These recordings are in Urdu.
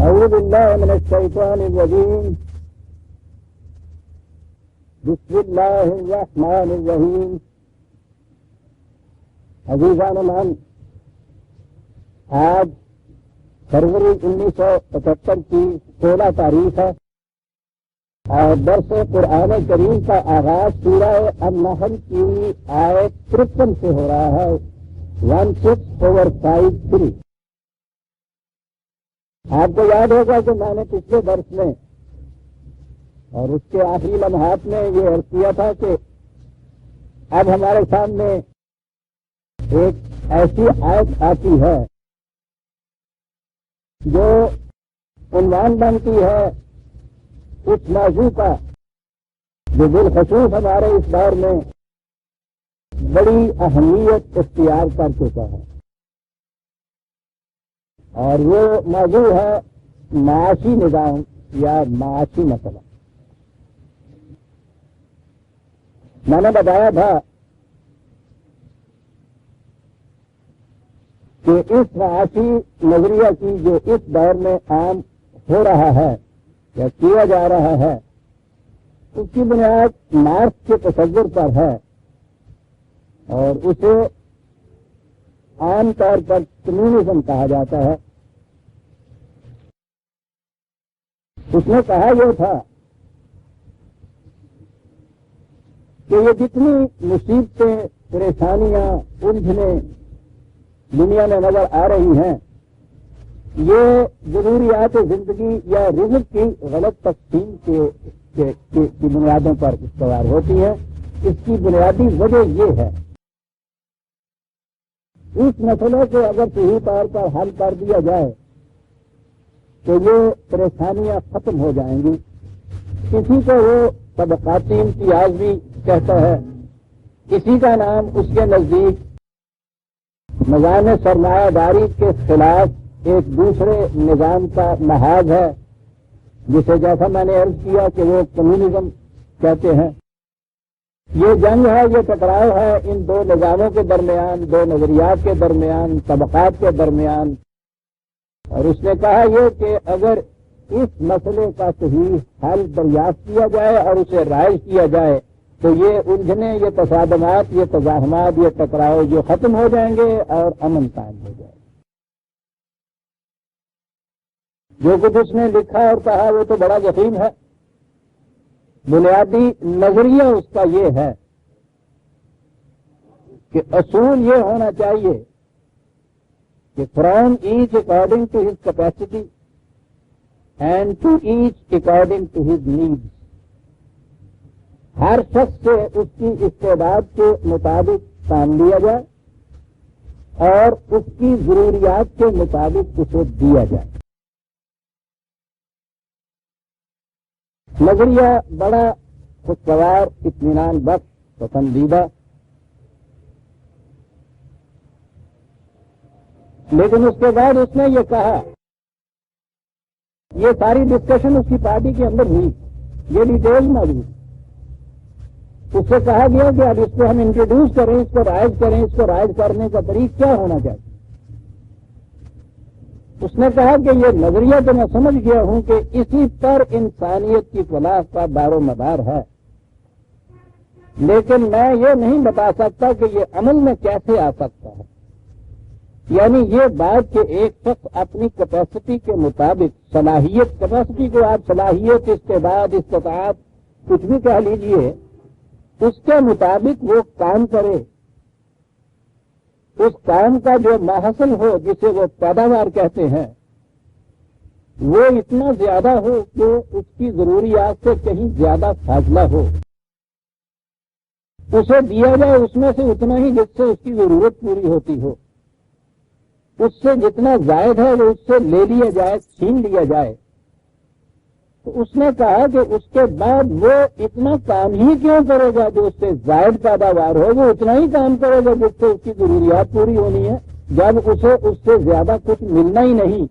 اعوذ باللہ من الشیطان الرجیم بسم اللہ الرحمن الرحیم. عزیزان من، آج فروری 1975 کی 16 تاریخ ہے اور درس قرآن کریم کا آغاز سورہ النحل کی آیت 53 سے ہو رہا ہے. 16/5-3. آپ کو یاد ہوگا کہ میں نے پچھلے درس میں اور اس کے آخری لمحات میں یہ عرض کیا تھا کہ اب ہمارے سامنے ایک ایسی آیت آتی ہے جو عنوان بنتی ہے اس موضوع کا جو بالخصوص ہمارے اس دور میں بڑی اہمیت اختیار کر چکا ہے، اور وہ موضوع ہے معاشی نظام یا معاشی مسئلہ. میں نے بتایا تھا کہ اس معاشی نظریہ کی جو اس دور میں عام ہو رہا ہے یا کیا جا رہا ہے، اس کی بنیاد مارکس کے تصور پر ہے اور اسے عام طور پر کمیونزم کہا جاتا ہے. اس نے کہا یہ تھا کہ یہ جتنی مصیبتیں، پریشانیاں، الجھنیں دنیا میں نظر آ رہی ہیں، یہ ضروریات زندگی یا رزق کی غلط تقسیم کی بنیادوں پر استوار ہوتی ہیں. اس کی بنیادی وجہ یہ ہے، اس مسئلے کو اگر صحیح طور پر حل کر دیا جائے تو یہ پریشانیاں ختم ہو جائیں گی. کسی کو وہ طبقاتی امتیاز بھی کہتا ہے، کسی کا نام اس کے نزدیک نظام سرمایہ داری کے خلاف ایک دوسرے نظام کا محاذ ہے، جسے جیسا میں نے عرض کیا کہ وہ کمیونزم کہتے ہیں. یہ جنگ ہے، یہ ٹکراؤ ہے ان دو نظاموں کے درمیان، دو نظریات کے درمیان، طبقات کے درمیان. اور اس نے کہا یہ کہ اگر اس مسئلے کا صحیح حل دریافت کیا جائے اور اسے رائج کیا جائے تو یہ الجھنیں، یہ تصادمات، یہ تزاحمات، یہ ٹکراؤ جو ختم ہو جائیں گے اور امن قائم ہو جائے گا. جو کچھ اس نے لکھا اور کہا وہ تو بڑا یقین ہے. بنیادی نظریہ اس کا یہ ہے کہ اصول یہ ہونا چاہیے کہ from each according to his capacity and to each according to his needs. ہر شخص سے اس کی استعداد کے مطابق کام لیا جائے اور اس کی ضروریات کے مطابق اسے دیا جائے. نظریہ بڑا خوشگوار، اطمینان بخش، پسندیدہ، لیکن اس کے بعد اس نے یہ کہا، یہ ساری ڈسکشن اس کی پارٹی کے اندر ہوئی، یہ ڈیٹیل موجود. اس سے کہا گیا کہ اب اس کو ہم انٹروڈیوس کریں، اس کو رائج کریں، اس کو رائج کرنے کا طریقہ کیا ہونا چاہیے. اس نے کہا کہ یہ نظریہ تو میں سمجھ گیا ہوں کہ اسی پر انسانیت کی فلاح کا دار و مدار ہے، لیکن میں یہ نہیں بتا سکتا کہ یہ عمل میں کیسے آ سکتا ہے. یعنی یہ بات کہ ایک شخص اپنی کیپیسٹی کے مطابق، صلاحیت، کیپیسٹی کو آپ صلاحیت، استعداد، استطاعت کچھ بھی کہہ لیجئے، اس کے مطابق وہ کام کرے، اس کام کا جو محصول ہو جسے وہ پیداوار کہتے ہیں وہ اتنا زیادہ ہو کہ اس کی ضروریات سے کہیں زیادہ فاصلہ ہو، اسے دیا جائے اس میں سے اتنا ہی جس سے اس کی ضرورت پوری ہوتی ہو. اس سے جتنا زائد ہے وہ اس سے لے لیا جائے، چھین لیا جائے. تو اس نے کہا کہ اس کے بعد وہ اتنا کام ہی کیوں کرے گا جو اس سے زائد پیداوار ہو، وہ اتنا ہی کام کرے گا جس سے اس کی ضروریات پوری ہونی ہے. جب اسے اس سے زیادہ کچھ ملنا ہی نہیں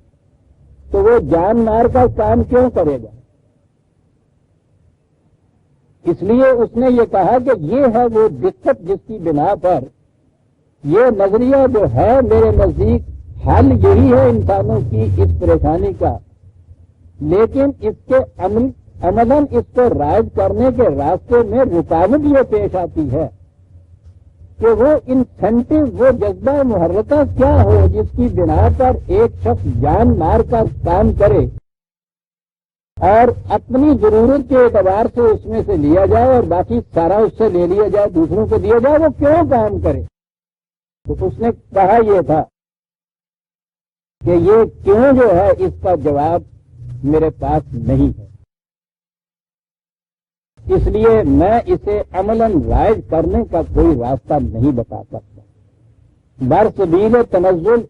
تو وہ جان مار کا کام کیوں کرے گا. اس لیے اس نے یہ کہا کہ یہ ہے وہ دقت جس کی بنا پر یہ نظریہ جو ہے میرے نزدیک حل یہی ہے انسانوں کی اس پریشانی کا لیکن اس کے عملاً اس کو رائج کرنے کے راستے میں رکاوٹ یہ پیش آتی ہے کہ وہ انسینٹو، وہ جذبہ محرکہ کیا ہو جس کی بنا پر ایک شخص جان مار کا کام کرے اور اپنی ضرورت کے اعتبار سے اس میں سے لیا جائے اور باقی سارا اس سے لے لیا جائے، دوسروں کو دیا جائے، وہ کیوں کام کرے؟ تو اس نے کہا یہ تھا کہ یہ کیوں جو ہے اس کا جواب میرے پاس نہیں ہے، اس لیے میں اسے عملاً رائج کرنے کا کوئی راستہ نہیں بتا سکتا۔ برسبیل تنزل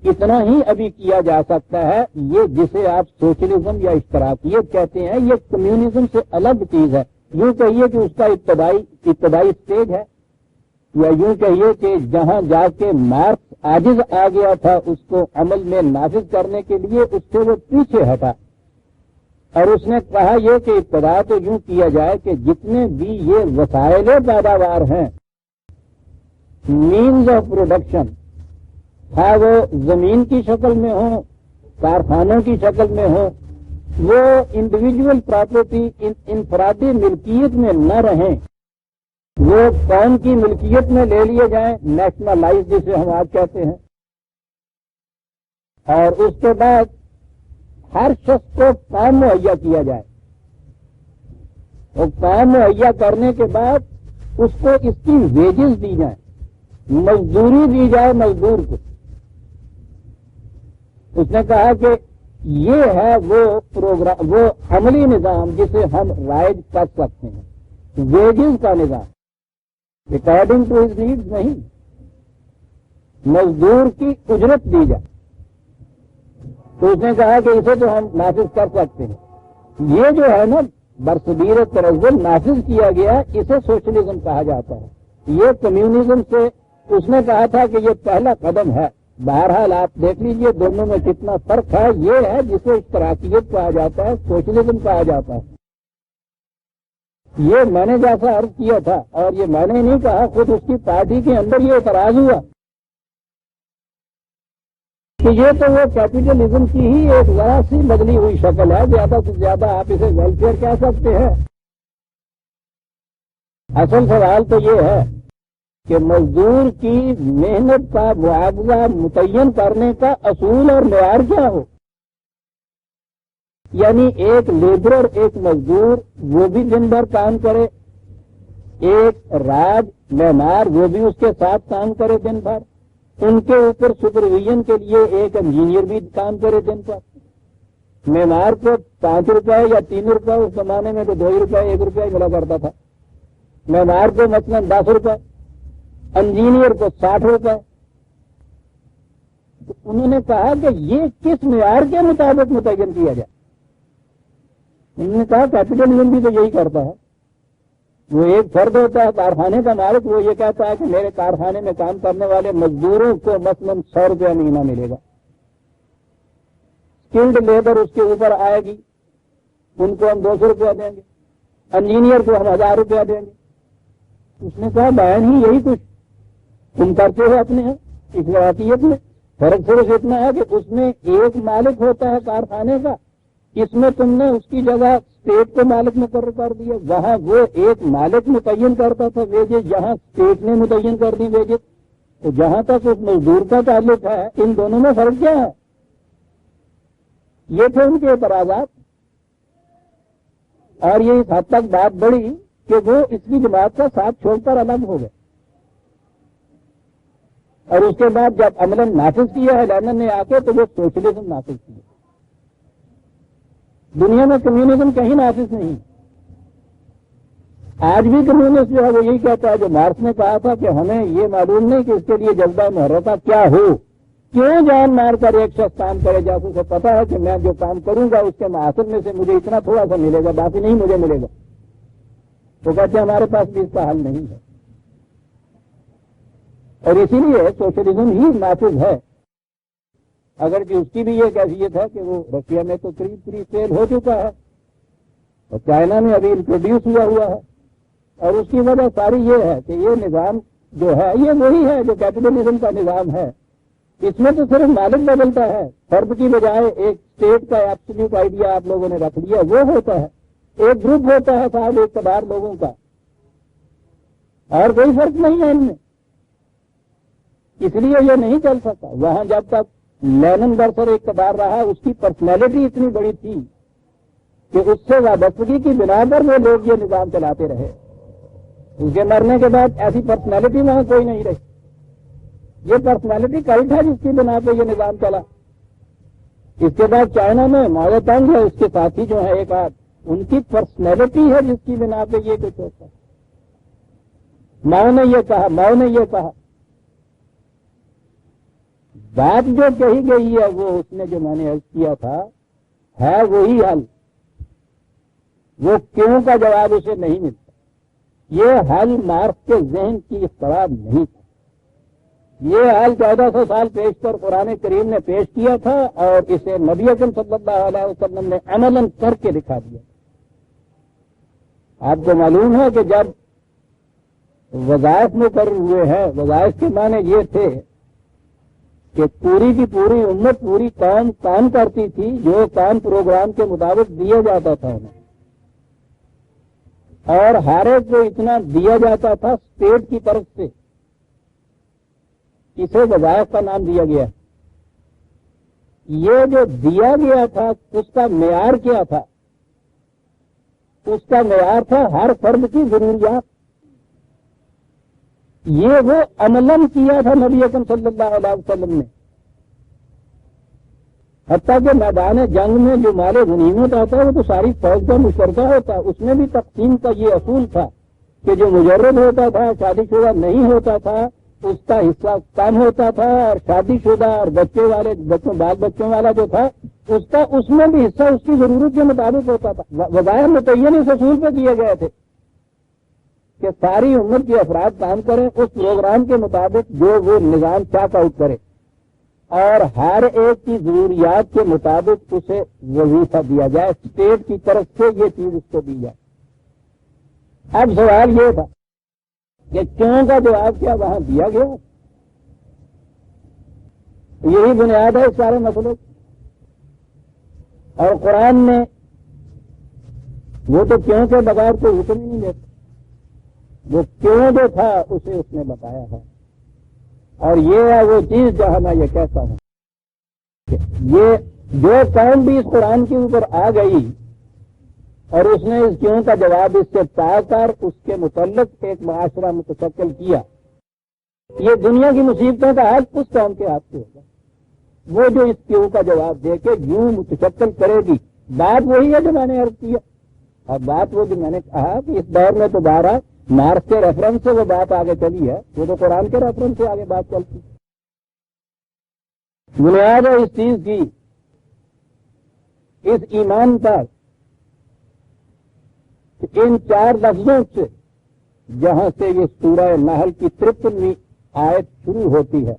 اتنا ہی ابھی کیا جا سکتا ہے، یہ جسے آپ سوشلزم یا اشتراکیت کہتے ہیں، یہ کمیونزم سے الگ چیز ہے۔ یوں کہیے کہ اس کا ابتدائی سٹیج ہے، یا یوں کہیے کہ جہاں جا کے مارکس عاجز آ گیا تھا اس کو عمل میں نافذ کرنے کے لیے، اس سے وہ پیچھے ہٹا اور اس نے کہا یہ کہ ابتدا تو یوں کیا جائے کہ جتنے بھی یہ وسائل پیداوار ہیں، مینز آف پروڈکشن، خواہ وہ زمین کی شکل میں ہوں، کارخانوں کی شکل میں ہوں، وہ انڈیویجول پراپرٹی انفرادی ملکیت میں نہ رہیں، وہ قوم کی ملکیت میں لے لیے جائیں، نیشنلائز جسے ہم آج کہتے ہیں، اور اس کے بعد ہر شخص کو کام مہیا کیا جائے، اور کام مہیا کرنے کے بعد اس کو اس کی ویجز دی جائیں، مزدوری دی جائے مزدور کو۔ اس نے کہا کہ یہ ہے وہ پروگرام، وہ عملی نظام جسے ہم رائج کر سکتے ہیں، ویجز کا نظام، اکارڈنگ ٹو ہز نیڈز نہیں، مزدور کی اجرت دی جائے۔ تو اس نے کہا کہ اسے تو ہم نافذ کر سکتے ہیں۔ یہ جو ہے نا برصغیر تنزل نافذ کیا گیا، اسے سوشلزم کہا جاتا ہے۔ یہ کمیونزم سے اس نے کہا تھا کہ یہ پہلا قدم ہے۔ بہرحال آپ دیکھ لیجئے دونوں میں کتنا فرق ہے۔ یہ ہے جسے اشتراکیت کہا جاتا ہے، سوشلزم کہا جاتا ہے۔ یہ میں نے جیسا عرض کیا تھا، اور یہ میں نے نہیں کہا، خود اس کی پارٹی کے اندر یہ اعتراض ہوا کہ یہ تو وہ کیپٹلزم کی ہی ایک ذرا سی بدلی ہوئی شکل ہے، زیادہ سے زیادہ آپ اسے ویلفیئر کہہ سکتے ہیں۔ اصل سوال تو یہ ہے کہ مزدور کی محنت کا معاوضہ متعین کرنے کا اصول اور معیار کیا ہو، یعنی ایک لیبرر، ایک مزدور، وہ بھی دن بھر کام کرے، ایک راج معمار وہ بھی اس کے ساتھ کام کرے دن بھر، ان کے اوپر سپرویژن کے لیے ایک انجینئر بھی کام کرے دن پر۔ معمار کو 5 روپے یا 3 روپے، اس زمانے میں تو 2 روپے 1 روپیہ ملا کرتا تھا، معمار کو مثلاً 10 روپے، انجینئر کو 60 روپے۔ تو انہوں نے کہا کہ یہ کس معیار کے مطابق متعین کیا جائے؟ انہوں نے کہا کیپٹلزم بھی تو یہی کرتا ہے، وہ ایک فرد ہوتا ہے کارخانے کا مالک، وہ یہ کہتا ہے کہ میرے کارخانے میں کام کرنے والے مزدوروں کو مثلاً 100 روپیہ مہینہ ملے گا، اسکلڈ لیبر اس کے اوپر آئے گی، ان کو ہم 200 روپیہ دیں گے، انجینئر کو ہم 1000 روپیہ دیں گے۔ اس نے کہا بہن ہی یہی کچھ تم کرتے ہو اپنے ہیں اشتراکیت میں، فرق صرف اتنا ہے کہ اس میں ایک مالک ہوتا ہے کارخانے کا، اس میں تم نے اس کی جگہ اسٹیٹ کو مالک مقرر کر دیا۔ وہاں وہ ایک مالک متعین کرتا تھا ویجز، یہاں اسٹیٹ نے متعین کر دی ویجز۔ تو جہاں تک اس مزدور کا تعلق ہے، ان دونوں میں فرق کیا ہے؟ یہ تھے ان کے اعتراضات، اور یہ اس حد تک بات بڑھی کہ وہ اس کی جماعت کا ساتھ چھوڑ کر الگ ہو گئے، اور اس کے بعد جب عملاً نافذ کیا ہے لینن نے آ کے، تو وہ سوشلزم نافذ کیا۔ دنیا میں کمیونزم کہیں نافذ نہیں۔ آج بھی کمیونسٹ جو ہے وہ یہی کہتا ہے جو مارکس نے کہا تھا کہ ہمیں یہ معلوم نہیں کہ اس کے لیے جذبہ محرکہ کیا ہو، کیوں جان مار کر ایک شخص کام کرے جا اسے پتا ہے کہ میں جو کام کروں گا اس کے محاصر میں سے مجھے اتنا تھوڑا سا ملے گا، باقی نہیں مجھے ملے گا۔ تو کہتے ہیں ہمارے پاس بھی اس کا حل نہیں ہے، اور اسی لیے سوشلزم ہی نافذ ہے، اگرچہ اس کی بھی یہ کیفیت ہے کہ وہ رشیا میں تو قریب فیل ہو چکا ہے، اور چائنا میں ابھی انٹروڈیوس ہوا ہے، اور اس کی وجہ ساری یہ ہے کہ یہ نظام جو ہے یہ وہی ہے جو کیپٹلزم کا نظام ہے، اس میں تو صرف مالک بدلتا ہے، فرد کی بجائے ایک اسٹیٹ کا ایبسولوٹ آئیڈیا آپ لوگوں نے رکھ لیا، وہ ہوتا ہے، ایک گروپ ہوتا ہے صاحب اقتدار لوگوں کا، اور کوئی فرق نہیں ہے ان میں، اس لیے یہ نہیں چل سکتا۔ وہاں جب تک لینن برسر اقتدار رہا، اس کی پرسنالٹی اتنی بڑی تھی کہ اس سے وابستگی کی بنا پر وہ لوگ یہ نظام چلاتے رہے۔ اس کے مرنے کے بعد ایسی پرسنالٹی وہاں کوئی نہیں رہی، یہ پرسنالٹی کلٹ ہے جس کی بنا پہ یہ نظام چلا۔ اس کے بعد چائنا میں ماؤ تنگ ہے، اس کے ساتھی جو ہے ایک آدھ، ان کی پرسنالٹی ہے جس کی بنا پہ یہ کچھ ہوتا ہے۔ ماؤ نے یہ کہا، بات جو کہی گئی ہے وہ اس نے جو میں نے عرض کیا تھا ہے وہی حل، وہ کیوں کا جواب اسے نہیں ملتا۔ یہ حل مارکس کے ذہن کی اختراع نہیں تھا، یہ حل 1400 سال پیش کر قرآن کریم نے پیش کیا تھا، اور اسے نبی اکرم صلی اللہ علیہ وسلم نے عملاً کر کے دکھا دیا۔ آپ کو معلوم ہے کہ جب وظائف مقرر ہوئے ہیں، وظائف کے معنی یہ تھے کہ پوری کی پوری امت، پوری قوم کام کرتی تھی، جو کام پروگرام کے مطابق دیا جاتا تھا انہیں، اور ہر ایک کو اتنا دیا جاتا تھا اسٹیٹ کی طرف سے، اسے وظائف کا نام دیا گیا۔ یہ جو دیا گیا تھا اس کا معیار کیا تھا؟ اس کا معیار تھا ہر فرد کی ضروریات۔ یہ وہ عملاً کیا تھا نبی اکرم صلی اللہ علیہ وسلم نے، حتیٰ کہ میدان جنگ میں جو مال غنیمت آتا ہے وہ تو ساری فوج کا مشترکہ ہوتا ہے، اس میں بھی تقسیم کا یہ اصول تھا کہ جو مجرد ہوتا تھا، شادی شدہ نہیں ہوتا تھا، اس کا حصہ کم ہوتا تھا، اور شادی شدہ اور بال بچوں والا جو تھا اس میں بھی حصہ اس کی ضرورت کے مطابق ہوتا تھا۔ وظائف متعین اس اصول پہ کیے گئے تھے کہ ساری امت کے افراد کام کریں اس پروگرام کے مطابق جو وہ نظام چاک آؤٹ کرے، اور ہر ایک کی ضروریات کے مطابق اسے وظیفہ دیا جائے، اسٹیٹ کی طرف سے یہ چیز اس کو دی جائے۔ اب سوال یہ تھا کہ کیوں کا جواب کیا وہاں دیا گیا، یہی بنیاد ہے اس سارے مسئلے کی۔ اور قرآن نے وہ تو کیوں کے بغیر کوئی حکم ہی نہیں دیتا، وہ کیوں جو تھا اسے اس نے بتایا ہے، اور یہ ہے وہ چیز جہاں میں یہ کہتا ہوں کہ یہ جو قوم بھی اس قرآن کے اوپر آ گئی اور اس نے اس کیوں کا جواب اس سے پا کر اس کے متعلق ایک معاشرہ متشکل کیا، یہ دنیا کی مصیبتوں کا حل اس قوم کے ہاتھ سے ہوگا، وہ جو اس کیوں کا جواب دے کے یوں متشکل کرے گی۔ بات وہی ہے جو میں نے عرض کیا، اور بات وہ جو میں نے کہا کہ اس دور میں تو بارہ مارکس کے ریفرنس سے وہ بات آگے چلی ہے، وہ تو قرآن کے ریفرنس سے آگے بات چلتی۔ بنیاد ہے اس چیز کی، اس ایمان پر، ان چار لفظوں سے جہاں سے یہ سورہ نحل کی 53ویں آیت شروع ہوتی ہے،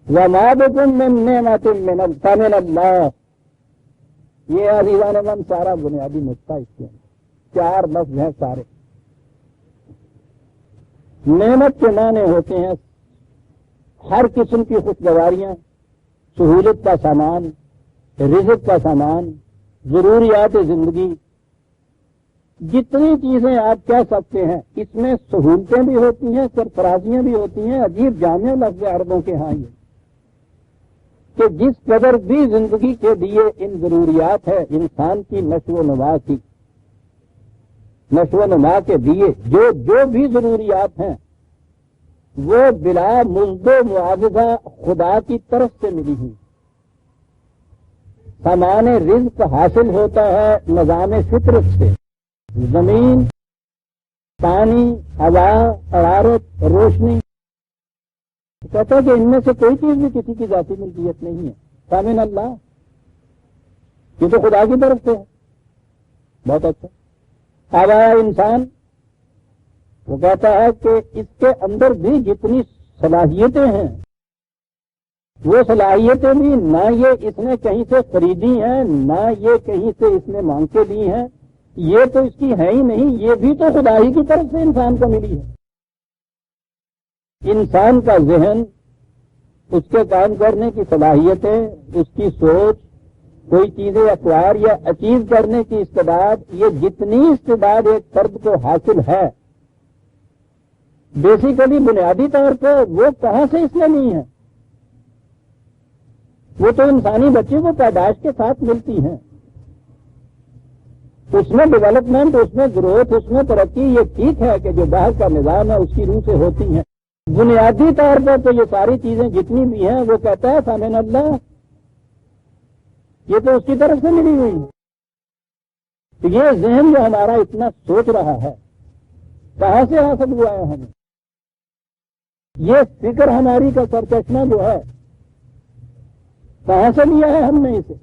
وَمَا بِكُم مِّن نِّعْمَةٍ فَمِنَ اللَّهِ، یہ عزیزان من سارا بنیادی نقطہ اس کے چار لفظ ہیں سارے۔ نعمت کے معنی ہوتے ہیں ہر قسم کی خوشگواریاں، سہولت کا سامان، رزق کا سامان، ضروریات زندگی، جتنی چیزیں آپ کہہ سکتے ہیں، اس میں سہولتیں بھی ہوتی ہیں، سرفرازیاں بھی ہوتی ہیں۔ عجیب جامع لفظ عربوں کے ہاں یہ کہ جس قدر بھی زندگی کے لیے ان ضروریات ہے انسان کی نشو و نما کے لیے جو بھی ضروریات ہیں وہ بلا مزد و معاوضہ خدا کی طرف سے ملی ہوئی۔ سامان رزق حاصل ہوتا ہے نظام فطرت سے، زمین، پانی، ہوا، حرارت، روشنی۔ کہتا ہے کہ ان میں سے کوئی چیز بھی کسی کی ذاتی ملکیت نہیں ہے، فمن اللہ، یہ تو خدا کی طرف سے ہے۔ بہت اچھا۔ ہوا انسان، وہ کہتا ہے کہ اس کے اندر بھی جتنی صلاحیتیں ہیں وہ صلاحیتیں بھی نہ یہ اس نے کہیں سے خریدی ہیں، نہ یہ کہیں سے اس نے مانگ کے لی ہیں، یہ تو اس کی ہے ہی نہیں، یہ بھی تو خدا ہی کی طرف سے انسان کو ملی ہے۔ انسان کا ذہن، اس کے کام کرنے کی صلاحیتیں، اس کی سوچ، کوئی چیزیں اکوائر یا اچیو کرنے کی استعداد، یہ جتنی استعداد ایک فرد کو حاصل ہے بیسیکلی بنیادی طور پہ وہ کہاں سے اس میں نہیں ہے؟ وہ تو انسانی بچے کو پیدائش کے ساتھ ملتی ہیں. اس میں ڈیولپمنٹ، اس میں گروتھ، اس میں ترقی، یہ ٹھیک ہے کہ جو باہر کا نظام ہے اس کی روح سے ہوتی ہیں. بنیادی طور پر تو یہ ساری چیزیں جتنی بھی ہیں وہ کہتا ہے فمن اللہ، یہ تو اس کی طرف سے ملی ہوئی ہے. تو یہ ذہن جو ہمارا اتنا سوچ رہا ہے کہاں سے حاصل ہوا ہے ہمیں؟ یہ فکر ہماری کا سرچشمہ جو ہے کہاں سے لیا ہے ہم نے اسے؟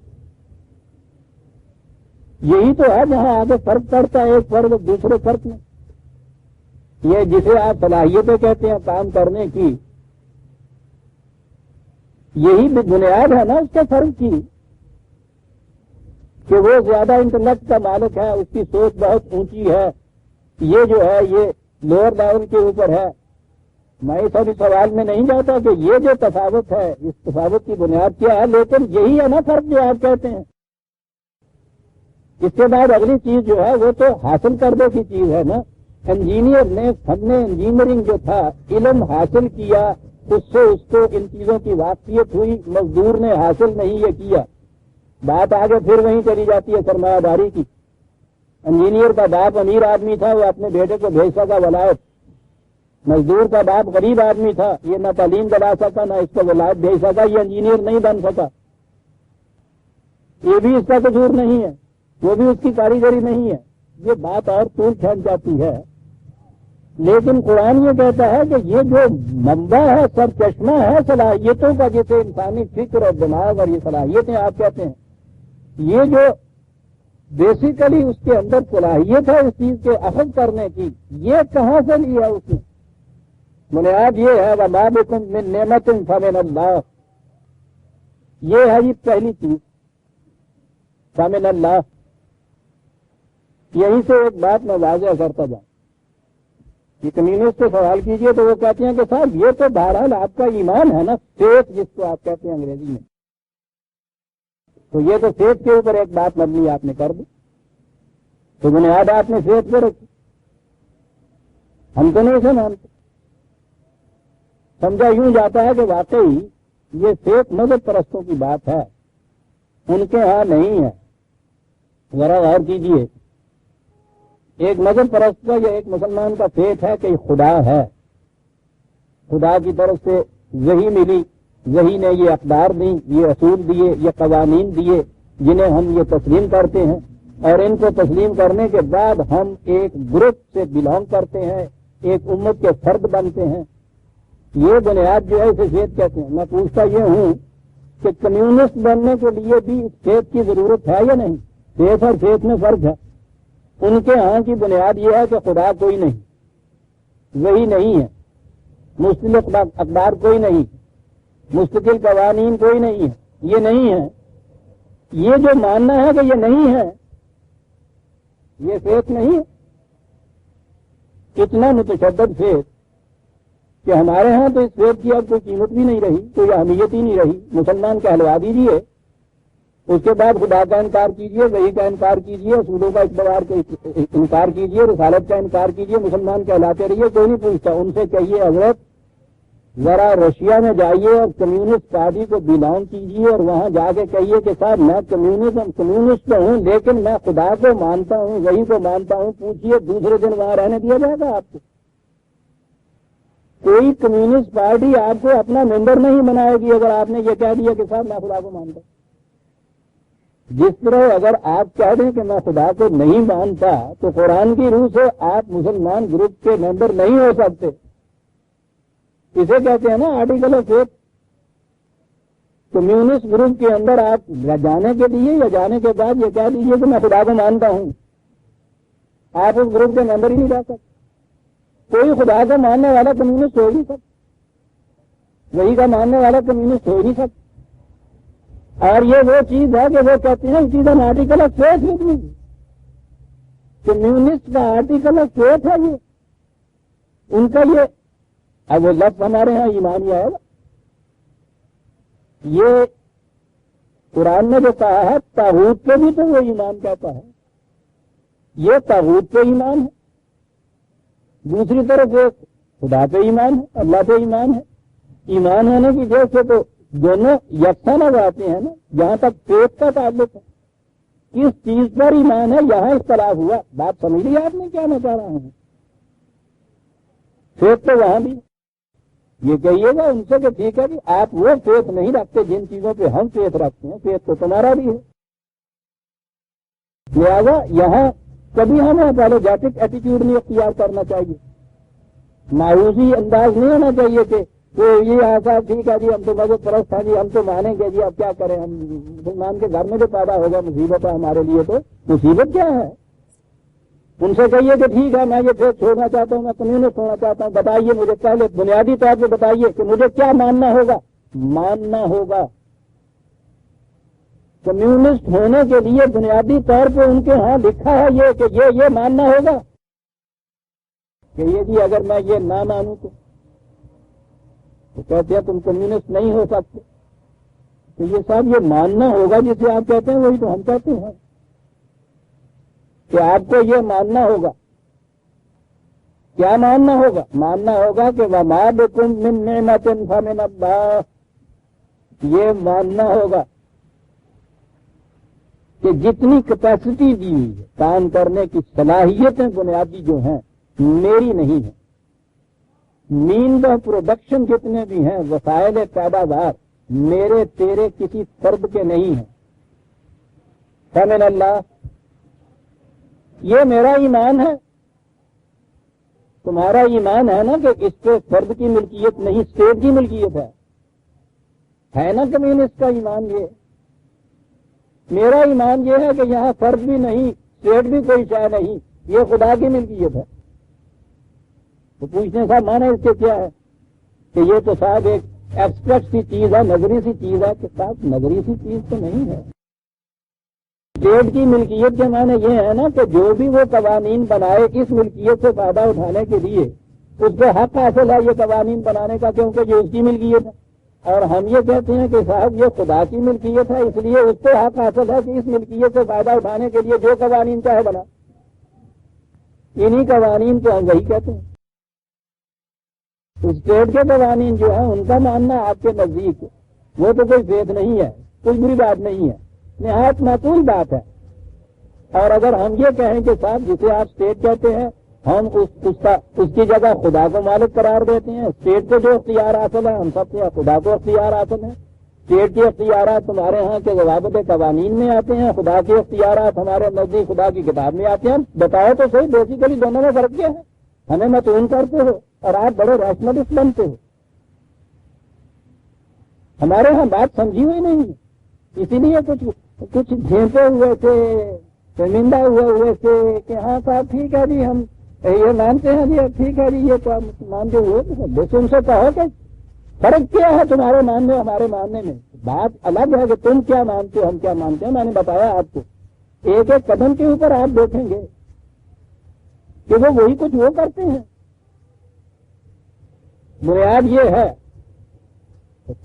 یہی تو ہے جہاں آگے فرق پڑتا ہے ایک فرق دوسرے فرق میں. یہ جسے آپ صلاحیتیں کہتے ہیں کام کرنے کی، یہی بنیاد ہے نا اس کے فرق کی کہ وہ زیادہ انٹلیکٹ کا مالک ہے، اس کی سوچ بہت اونچی ہے، یہ جو ہے یہ لوور لیول کے اوپر ہے. میں اس ابھی سوال میں نہیں جاتا کہ یہ جو تفاوت ہے اس تفاوت کی بنیاد کیا ہے، لیکن یہی ہے نا فرق جو آپ کہتے ہیں. اس کے بعد اگلی چیز جو ہے وہ تو حاصل کرنے کی چیز ہے نا. انجینئر نے فن انجینئرنگ جو تھا علم حاصل کیا، اس سے اس کو ان چیزوں کی واقفیت ہوئی. مزدور نے حاصل نہیں یہ کیا، بات آگے پھر وہیں چلی جاتی ہے سرمایہ داری کی. انجینئر کا باپ امیر آدمی تھا، وہ اپنے بیٹے کو بھیج سکا ولایت. مزدور کا باپ غریب آدمی تھا، یہ نہ تعلیم دلا سکا نہ اس کو ولایت بھیج سکا، یہ انجینئر نہیں بن سکا. یہ بھی اس کا قصور نہیں ہے، وہ بھی اس کی کاریگری نہیں ہے. یہ بات اور طول کھینچ جاتی ہے. لیکن قرآن یہ کہتا ہے کہ یہ جو منبع ہے، سر چشمہ ہے صلاحیتوں کا، جیسے انسانی فکر اور دماغ اور یہ صلاحیتیں آپ کہتے ہیں، یہ جو بیسیکلی اس کے اندر صلاحیت ہے اس چیز کے اخذ کرنے کی، یہ کہاں سے لی ہے اس نے؟ بنیاد یہ ہے وَمَا بِكُم مِّن نِّعْمَةٍ فَمِنَ اللَّهِ. یہ ہے یہ پہلی چیز فَمِنَ اللَّهِ. یہیں سے ایک بات میں واضح کرتا جاؤں. یہ کمیونسٹ سے سوال کیجئے تو وہ کہتے ہیں کہ صاحب یہ تو بہرحال آپ کا ایمان ہے نا، فیتھ جس کو آپ کہتے ہیں انگریزی میں. تو یہ تو فیتھ کے اوپر ایک بات مبنی آپ نے کر دی، تو بنیاد آپ نے فیتھ پہ رکھی. ہم تو نہیں اسے مانتے. سمجھا یوں جاتا ہے کہ واقعی یہ فیتھ مذہب پرستوں کی بات ہے، ان کے ہاں نہیں ہے. ذرا غور کیجیے، ایک مذہب پرست کا یا ایک مسلمان کا فیتھ ہے کہ خدا ہے، خدا کی طرف سے وحی ملی، وحی نے یہ اقدار دی، یہ اصول دیے، یہ قوانین دیے جنہیں ہم یہ تسلیم کرتے ہیں، اور ان کو تسلیم کرنے کے بعد ہم ایک گروپ سے بلانگ کرتے ہیں، ایک امت کے فرد بنتے ہیں. یہ بنیاد جو ہے اسے فیتھ کہتے ہیں. میں پوچھتا یہ ہوں کہ کمیونسٹ بننے کے لیے بھی اس فیتھ کی ضرورت ہے یا نہیں؟ فیتھ اور فیتھ میں فرق ہے. ان کے ہاں کی بنیاد یہ ہے کہ خدا کوئی نہیں، وہی نہیں ہے، مستقل اقدار کوئی نہیں، مستقل قوانین کوئی نہیں ہے. یہ نہیں ہے. یہ جو ماننا ہے کہ یہ نہیں ہے، یہ فیتھ نہیں ہے. اتنا متشدد فیتھ کہ ہمارے ہاں تو اس فیتھ کی اب کوئی قیمت بھی نہیں رہی، کوئی اہمیت ہی نہیں رہی. مسلمان کہلوا دیجیے، اس کے بعد خدا کا انکار کیجیے، وحی کا انکار کیجیے، اصولوں کا اقتدار کا انکار کیجیے، رسالت کا انکار کیجیے، مسلمان کہلاتے رہیے، کوئی نہیں پوچھتا. ان سے کہیے حضرت ذرا رشیا میں جائیے اور کمیونسٹ پارٹی کو بلانگ کیجیے اور وہاں جا کے کہیے کہ صاحب میں کمیونسٹ ہوں لیکن میں خدا کو مانتا ہوں، وحی کو مانتا ہوں. پوچھیے دوسرے دن وہاں رہنے دیا جائے گا آپ کو؟ کوئی کمیونسٹ پارٹی آپ کو اپنا ممبر نہیں بنائے گی اگر آپ نے یہ کہہ دیا کہ صاحب میں خدا کو مانتا ہوں. جس طرح اگر آپ کہہ دیں کہ میں خدا کو نہیں مانتا تو قرآن کی روح سے آپ مسلمان گروپ کے ممبر نہیں ہو سکتے. اسے کہتے ہیں نا article of faith. Communist group کے اندر آپ جانے کے لیے یا جانے کے بعد یہ کہہ دیجیے کہ میں خدا کو مانتا ہوں، آپ اس گروپ کے ممبر ہی نہیں جا سکتے. کوئی خدا کو ماننے والا کمیونسٹ ہو نہیں سکتا، وہی کا ماننے والا کمیونسٹ ہو نہیں سکتا. اور یہ وہ چیز ہے کہ وہ کہتے ہیں چیز ہم آرٹیکل آف فیتھ لکھ لیجیے. کمیونسٹ کا آرٹیکل آف فیتھ ہے یہ، ان کا یہ. اب وہ لفظ ہمارے ہاں ایمان ہی آئے گا. یہ قرآن نے جو کہا ہے طاغوت پہ بھی تو وہ ایمان کہتا ہے، یہ طاغوت پہ ایمان ہے، دوسری طرف ایک خدا پہ ایمان ہے، اللہ پہ ایمان ہے۔ ایمان ہونے کی وجہ سے تو دونوں یکساں نظر آتے ہیں نا۔ جہاں تک فیتھ کا تعلق ہے، کس چیز پر ایمان ہے یہاں اختلاف ہوا۔ بات سمجھ لی آپ نے کیا میں کہہ رہا ہوں؟ فیتھ تو وہاں بھی یہ کہیے گا ان سے کہ ٹھیک ہے جی آپ وہ فیتھ نہیں رکھتے جن چیزوں پہ ہم فیتھ رکھتے ہیں، فیتھ تو تمہارا بھی ہے، لہذا یہاں کبھی ہمیں اپالوجیٹک ایٹیٹیوڈ نہیں اختیار کرنا چاہیے، مایوسی انداز نہیں ہونا چاہیے کہ وہ یہ آسا ٹھیک ہے جی ہم تو مذہب پرست ہیں جی ہم تو مانیں گے جی اب کیا کریں، ہم مسلمان کے گھر میں جو پیدا ہوگا مصیبت ہے ہمارے لیے، تو مصیبت کیا ہے؟ ان سے کہیے کہ ٹھیک ہے میں یہ پھر چھوڑنا چاہتا ہوں، میں کمیونسٹ ہونا چاہتا ہوں، بتائیے مجھے پہلے بنیادی طور پہ بتائیے کہ مجھے کیا ماننا ہوگا۔ کمیونسٹ ہونے کے لیے بنیادی طور پہ ان کے ہاں لکھا ہے یہ کہ یہ ماننا ہوگا کہ یہ جی اگر میں یہ نہ مانوں تو کہتے ہیں تم کمیونسٹ نہیں ہو سکتے۔ تو یہ صاحب یہ ماننا ہوگا جسے آپ کہتے ہیں وہی تو ہم کہتے ہیں کہ آپ کو یہ ماننا ہوگا۔ کیا ماننا ہوگا؟ ماننا ہوگا کہ وَمَا بِكُم مِّن نِّعْمَةٍ فَمِنَ اللَّهِ، یہ ماننا ہوگا کہ جتنی کیپیسٹی دی ہوئی ہے کام کرنے کی صلاحیتیں بنیادی جو ہیں میری نہیں ہیں، مینز آف پروڈکشن جتنے بھی ہیں وسائل پیداوار میرے تیرے کسی فرد کے نہیں ہیں۔ فَمِنَ اللَّهِ، یہ میرا ایمان ہے۔ تمہارا ایمان ہے نا کہ اس پہ فرد کی ملکیت نہیں اسٹیٹ کی ملکیت ہے نا کمیونسٹ کا ایمان یہ۔ میرا ایمان یہ ہے کہ یہاں فرد بھی نہیں اسٹیٹ بھی کوئی شے نہیں، یہ خدا کی ملکیت ہے۔ تو پوچھنے صاحب مانا اس کے کیا ہے کہ یہ تو صاحب ایک ایبسٹریکٹ سی چیز ہے، نظری سی چیز ہے، کہ صاحب نظری سی چیز تو نہیں ہے۔ اسٹیٹ کی ملکیت کے معنی یہ ہے نا کہ جو بھی وہ قوانین بنائے اس ملکیت سے فائدہ اٹھانے کے لیے اس کو حق حاصل ہے یہ قوانین بنانے کا، کیونکہ یہ اس کی ملکیت ہے۔ اور ہم یہ کہتے ہیں کہ صاحب یہ خدا کی ملکیت ہے، اس لیے اس کو حق حاصل ہے کہ اس ملکیت سے فائدہ اٹھانے کے لیے جو قوانین چاہے بنا۔ انہی قوانین کو ہم وہی کہتے ہیں۔ اسٹیٹ کے قوانین جو ہیں ان کا ماننا آپ کے نزدیک وہ تو کوئی فیتھ نہیں ہے، کوئی بری بات نہیں ہے، نہایت معقول بات ہے۔ اور اگر ہم یہ کہیں کہ صاحب جسے آپ اسٹیٹ کہتے ہیں ہم اس کی جگہ خدا کو مالک قرار دیتے ہیں، اسٹیٹ کو جو اختیار حاصل ہے ہم سب سے خدا کو اختیار حاصل ہے، اسٹیٹ کے اختیارات تمہارے ہاں کے ضوابط قوانین میں آتے ہیں، خدا کے اختیارات ہمارے نزدیک خدا کی کتاب میں آتے ہیں۔ بتاؤ تو صحیح بیسیکلی دونوں میں فرق کیا ہے؟ ہمیں متون کرتے ہو اور آپ بڑے ریشنلسٹ بنتے ہو۔ ہمارے ہاں بات سمجھی ہوئی نہیں، اسی لیے کچھ جھینپے ہوئے تھے، شرمندہ ہوئے تھے کہ ہاں صاحب ٹھیک ہے جی ہم یہ مانتے ہیں جی ٹھیک ہے جی یہ تو مانتے ہوئے تو ان سے کہو کہ فرق کیا ہے تمہارے ماننے ہمارے ماننے میں؟ بات الگ ہے کہ تم کیا مانتے ہو ہم کیا مانتے ہیں۔ میں نے بتایا آپ کو ایک ایک قدم کے اوپر آپ دیکھیں گے کہ وہ وہی کچھ وہ کرتے ہیں۔ بنیاد یہ ہے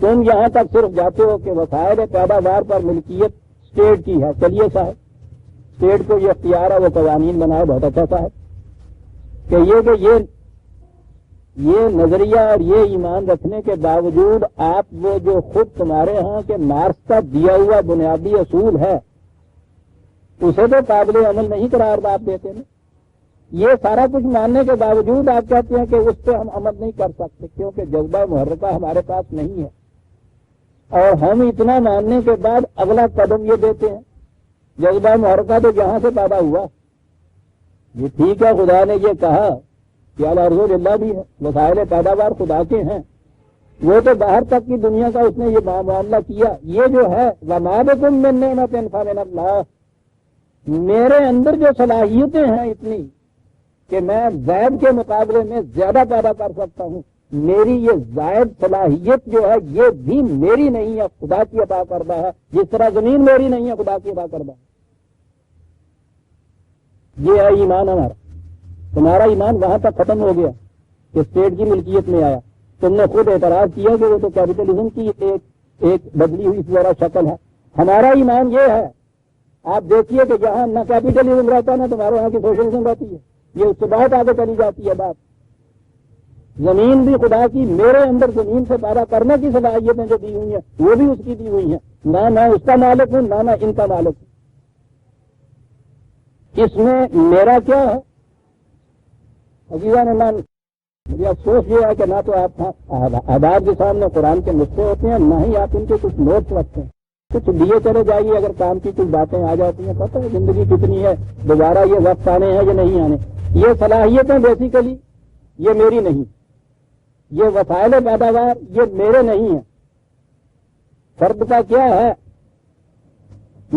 تم یہاں تک صرف جاتے ہو کہ وسائل پیداوار پر ملکیت اسٹیٹ کی ہے، چلیے صاحب اسٹیٹ کو یہ اختیار ہے وہ قوانین بنائے، بہت اچھا صاحب کہ یہ نظریہ اور یہ ایمان رکھنے کے باوجود آپ وہ جو خود تمہارے ہاں کے مارکس کا دیا ہوا بنیادی اصول ہے اسے تو قابل عمل نہیں قرار آپ دیتے نا۔ یہ سارا کچھ ماننے کے باوجود آپ کہتے ہیں کہ اس پہ ہم عمل نہیں کر سکتے کیونکہ جذبہ محرکہ ہمارے پاس نہیں ہے، اور ہم اتنا ماننے کے بعد اگلا قدم یہ دیتے ہیں جذبہ محرکہ تو جہاں سے پیدا ہوا یہ ٹھیک ہے، خدا نے یہ کہا کہ الارض للہ بھی ہے، وسائل پیداوار خدا کے ہیں، وہ تو باہر تک کی دنیا کا اس نے یہ معاملہ کیا۔ یہ جو ہے وَمَا بِكُم مِّن نِّعْمَةٍ فَمِنَ اللَّهِ، میرے اندر جو صلاحیتیں ہیں اتنی کہ میں زائد کے مقابلے میں زیادہ پیدا کر سکتا ہوں، میری یہ زائد صلاحیت جو ہے یہ بھی میری نہیں ہے، خدا کی عطا کردہ ہے، جس طرح زمین میری نہیں ہے خدا کی عطا کردہ ہے۔ یہ ہے ایمان ہمارا۔ تمہارا ایمان وہاں تک ختم ہو گیا کہ اسٹیٹ کی ملکیت میں آیا، تم نے خود اعتراض کیا کہ وہ تو کیپٹلزم کی ایک بدلی ہوئی ذرا شکل ہے. ہمارا ایمان یہ ہے، آپ دیکھیے کہ جہاں نہ کیپیٹلزم رہتا نہ تمہارے وہاں کی سوشلزم رہتی ہے. یہ اس سے بہت آگے چلی جاتی ہے بات. زمین بھی خدا کی، میرے اندر زمین سے پیدا کرنے کی صلاحیتیں جو دی ہوئی ہیں وہ بھی اس کی دی ہوئی ہیں. نہ میں اس کا مالک ہوں نہ میں ان کا مالک ہوں. اس میں میرا کیا ہے؟ عزیزان اللہ، مجھے افسوس یہ ہے کہ نہ تو آپ آباد کے سامنے قرآن کے نسخے ہوتے ہیں، نہ ہی آپ ان کے کچھ نوٹس رکھتے ہیں. کچھ لیے چلے جائیے، اگر کام کی کچھ باتیں آ جاتی ہیں. پتہ ہے زندگی کتنی ہے، دوبارہ یہ وقت آنے ہیں یا نہیں آنے. یہ صلاحیتیں بیسیکلی یہ میری نہیں، یہ وسائل پیداوار یہ میرے نہیں ہیں. فرد کا کیا ہے؟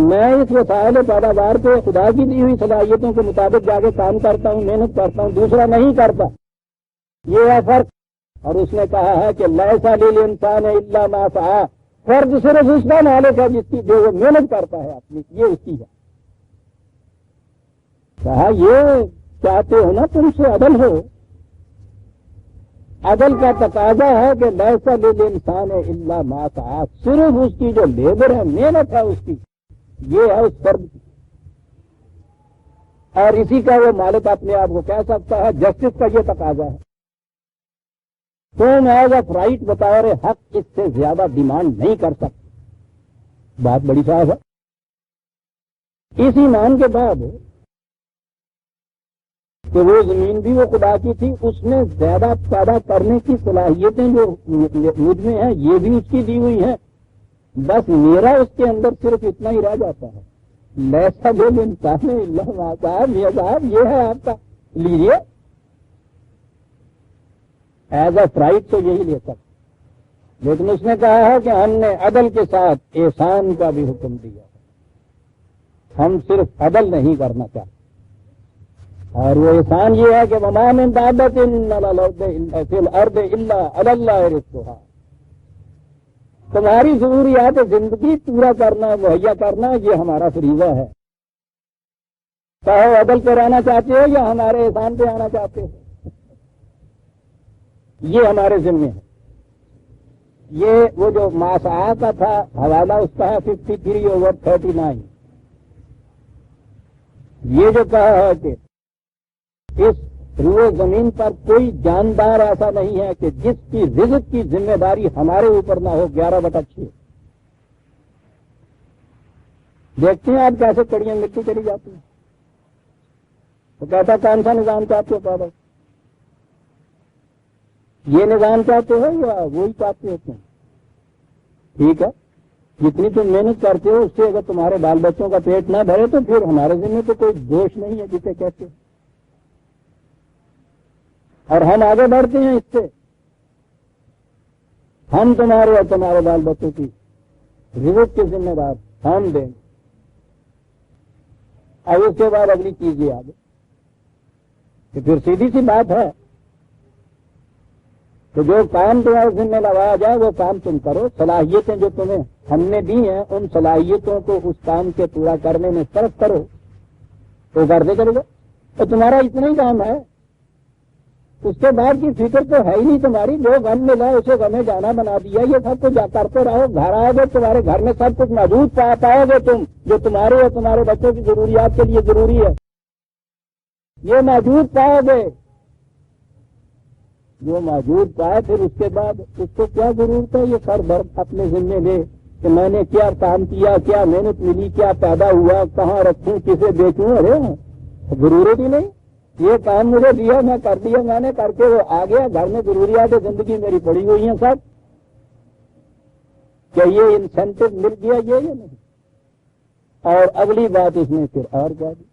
میں اس وسائل پیداوار پہ خدا کی دی ہوئی صلاحیتوں کے مطابق جا کے کام کرتا ہوں، محنت کرتا ہوں، دوسرا نہیں کرتا. یہ ہے فرق. اور اس نے کہا ہے کہ لیسا للانسان الا ما سعی، فرد صرف اس کا مالک ہے جس کی جو وہ محنت کرتا ہے اپنی، یہ اس کی ہے. کہا یہ چاہتے ہو نا تم سے عدل ہو، عدل کا تقاضا ہے کہ لیسا للانسان الا ما سعی، صرف اس کی جو لیبر ہے، محنت ہے اس کی، یہ ہے اس فرد کی. اور اسی کا وہ مالک اپنے آپ کو کہہ سکتا ہے. جسٹس کا یہ تقاضا ہے. تم ایز اے رائٹ بطور حق اس سے زیادہ ڈیمانڈ نہیں کر سکتے. بات بڑی صاف ہے. اس ایمان کے بعد کہ وہ زمین بھی وہ خدا کی تھی، اس میں زیادہ پیدا کرنے کی صلاحیتیں جو مجھ میں ہیں یہ بھی اس کی دی ہوئی ہیں. بس میرا اس کے اندر صرف اتنا ہی رہ جاتا ہے. لیسا للانسان الا ما سعی، یہ صاحب یہ ہے آپ کا، لیجیے ایز اے رائٹ تو یہی لے سکتے. لیکن اس نے کہا ہے کہ ہم نے عدل کے ساتھ احسان کا بھی حکم دیا. ہم صرف عدل نہیں کرنا چاہتے، اور وہ احسان یہ ہے کہ وما من دابۃ فی الارض الا علی اللہ رزقها، تمہاری ضروریات زندگی پورا کرنا، مہیا کرنا، یہ ہمارا فریضہ ہے. چاہے عدل پہ رہنا چاہتے ہو یا ہمارے احسان پہ آنا چاہتے ہو، یہ ہمارے ذمے ہے. یہ وہ جو ماسعہ کا تھا حوالہ اس کا ہے 53/39. یہ جو کہا ہے کہ اس روئے زمین پر کوئی جاندار ایسا نہیں ہے کہ جس کی رزق کی ذمہ داری ہمارے اوپر نہ ہو. 11/6. دیکھتے ہیں آپ کیسے کڑیاں ملتی چلی جاتی ہیں. تو کہتا کون سا نظام چاہتے ہو پہلے؟ یہ نظام چاہتے ہو یا وہی چاہتے ہو تم؟ ٹھیک ہے، جتنی تم محنت کرتے ہو اس سے اگر تمہارے بال بچوں کا پیٹ نہ بھرے تو پھر ہمارے ذمہ تو کوئی دوش نہیں ہے جسے کہتے ہو. اور ہم آگے بڑھتے ہیں اس سے. ہم تمہارے اور تمہارے بال بچوں کی رزق کے ذمہ دار ہم دیں گے. اب اس کے بعد اگلی چیز یہ آگے کہ پھر سیدھی سی بات ہے کہ جو کام تمہارے ذمہ لگایا جائے وہ کام تم کرو. صلاحیتیں جو تمہیں ہم نے دی ہیں ان صلاحیتوں کو اس کام کے پورا کرنے میں صرف کرو تو کرتے چلے گا. تو تمہارا اتنا ہی کام ہے، اس کے بعد کی فکر تو ہے ہی نہیں تمہاری. جو غم ملا اسے غمیں جانا بنا دیا. یہ سب کچھ کرتے رہو. گھر آؤ گے تمہارے گھر میں سب کچھ موجود پاؤ گے تم، جو تمہارے اور تمہارے بچوں کی ضروریات کے لیے ضروری ہے یہ موجود پاؤ گے. جو موجود پائے پھر اس کے بعد اس کو کیا ضرورت ہے یہ سر درد اپنے ذمے لے کہ میں نے کیا کام کیا، کیا محنت ملی، کیا پیدا ہوا، کہاں رکھوں، کسے بیچوں. ارے ضرورت ہی نہیں. یہ کام مجھے دیا، میں کر دیا، میں نے کر کے وہ آ گیا. گھر میں ضروریات زندگی میری پڑی ہوئی ہیں سب. کیا یہ انسینٹو مل گیا یہ یا نہیں؟ اور اگلی بات اس نے پھر اور کہہ دی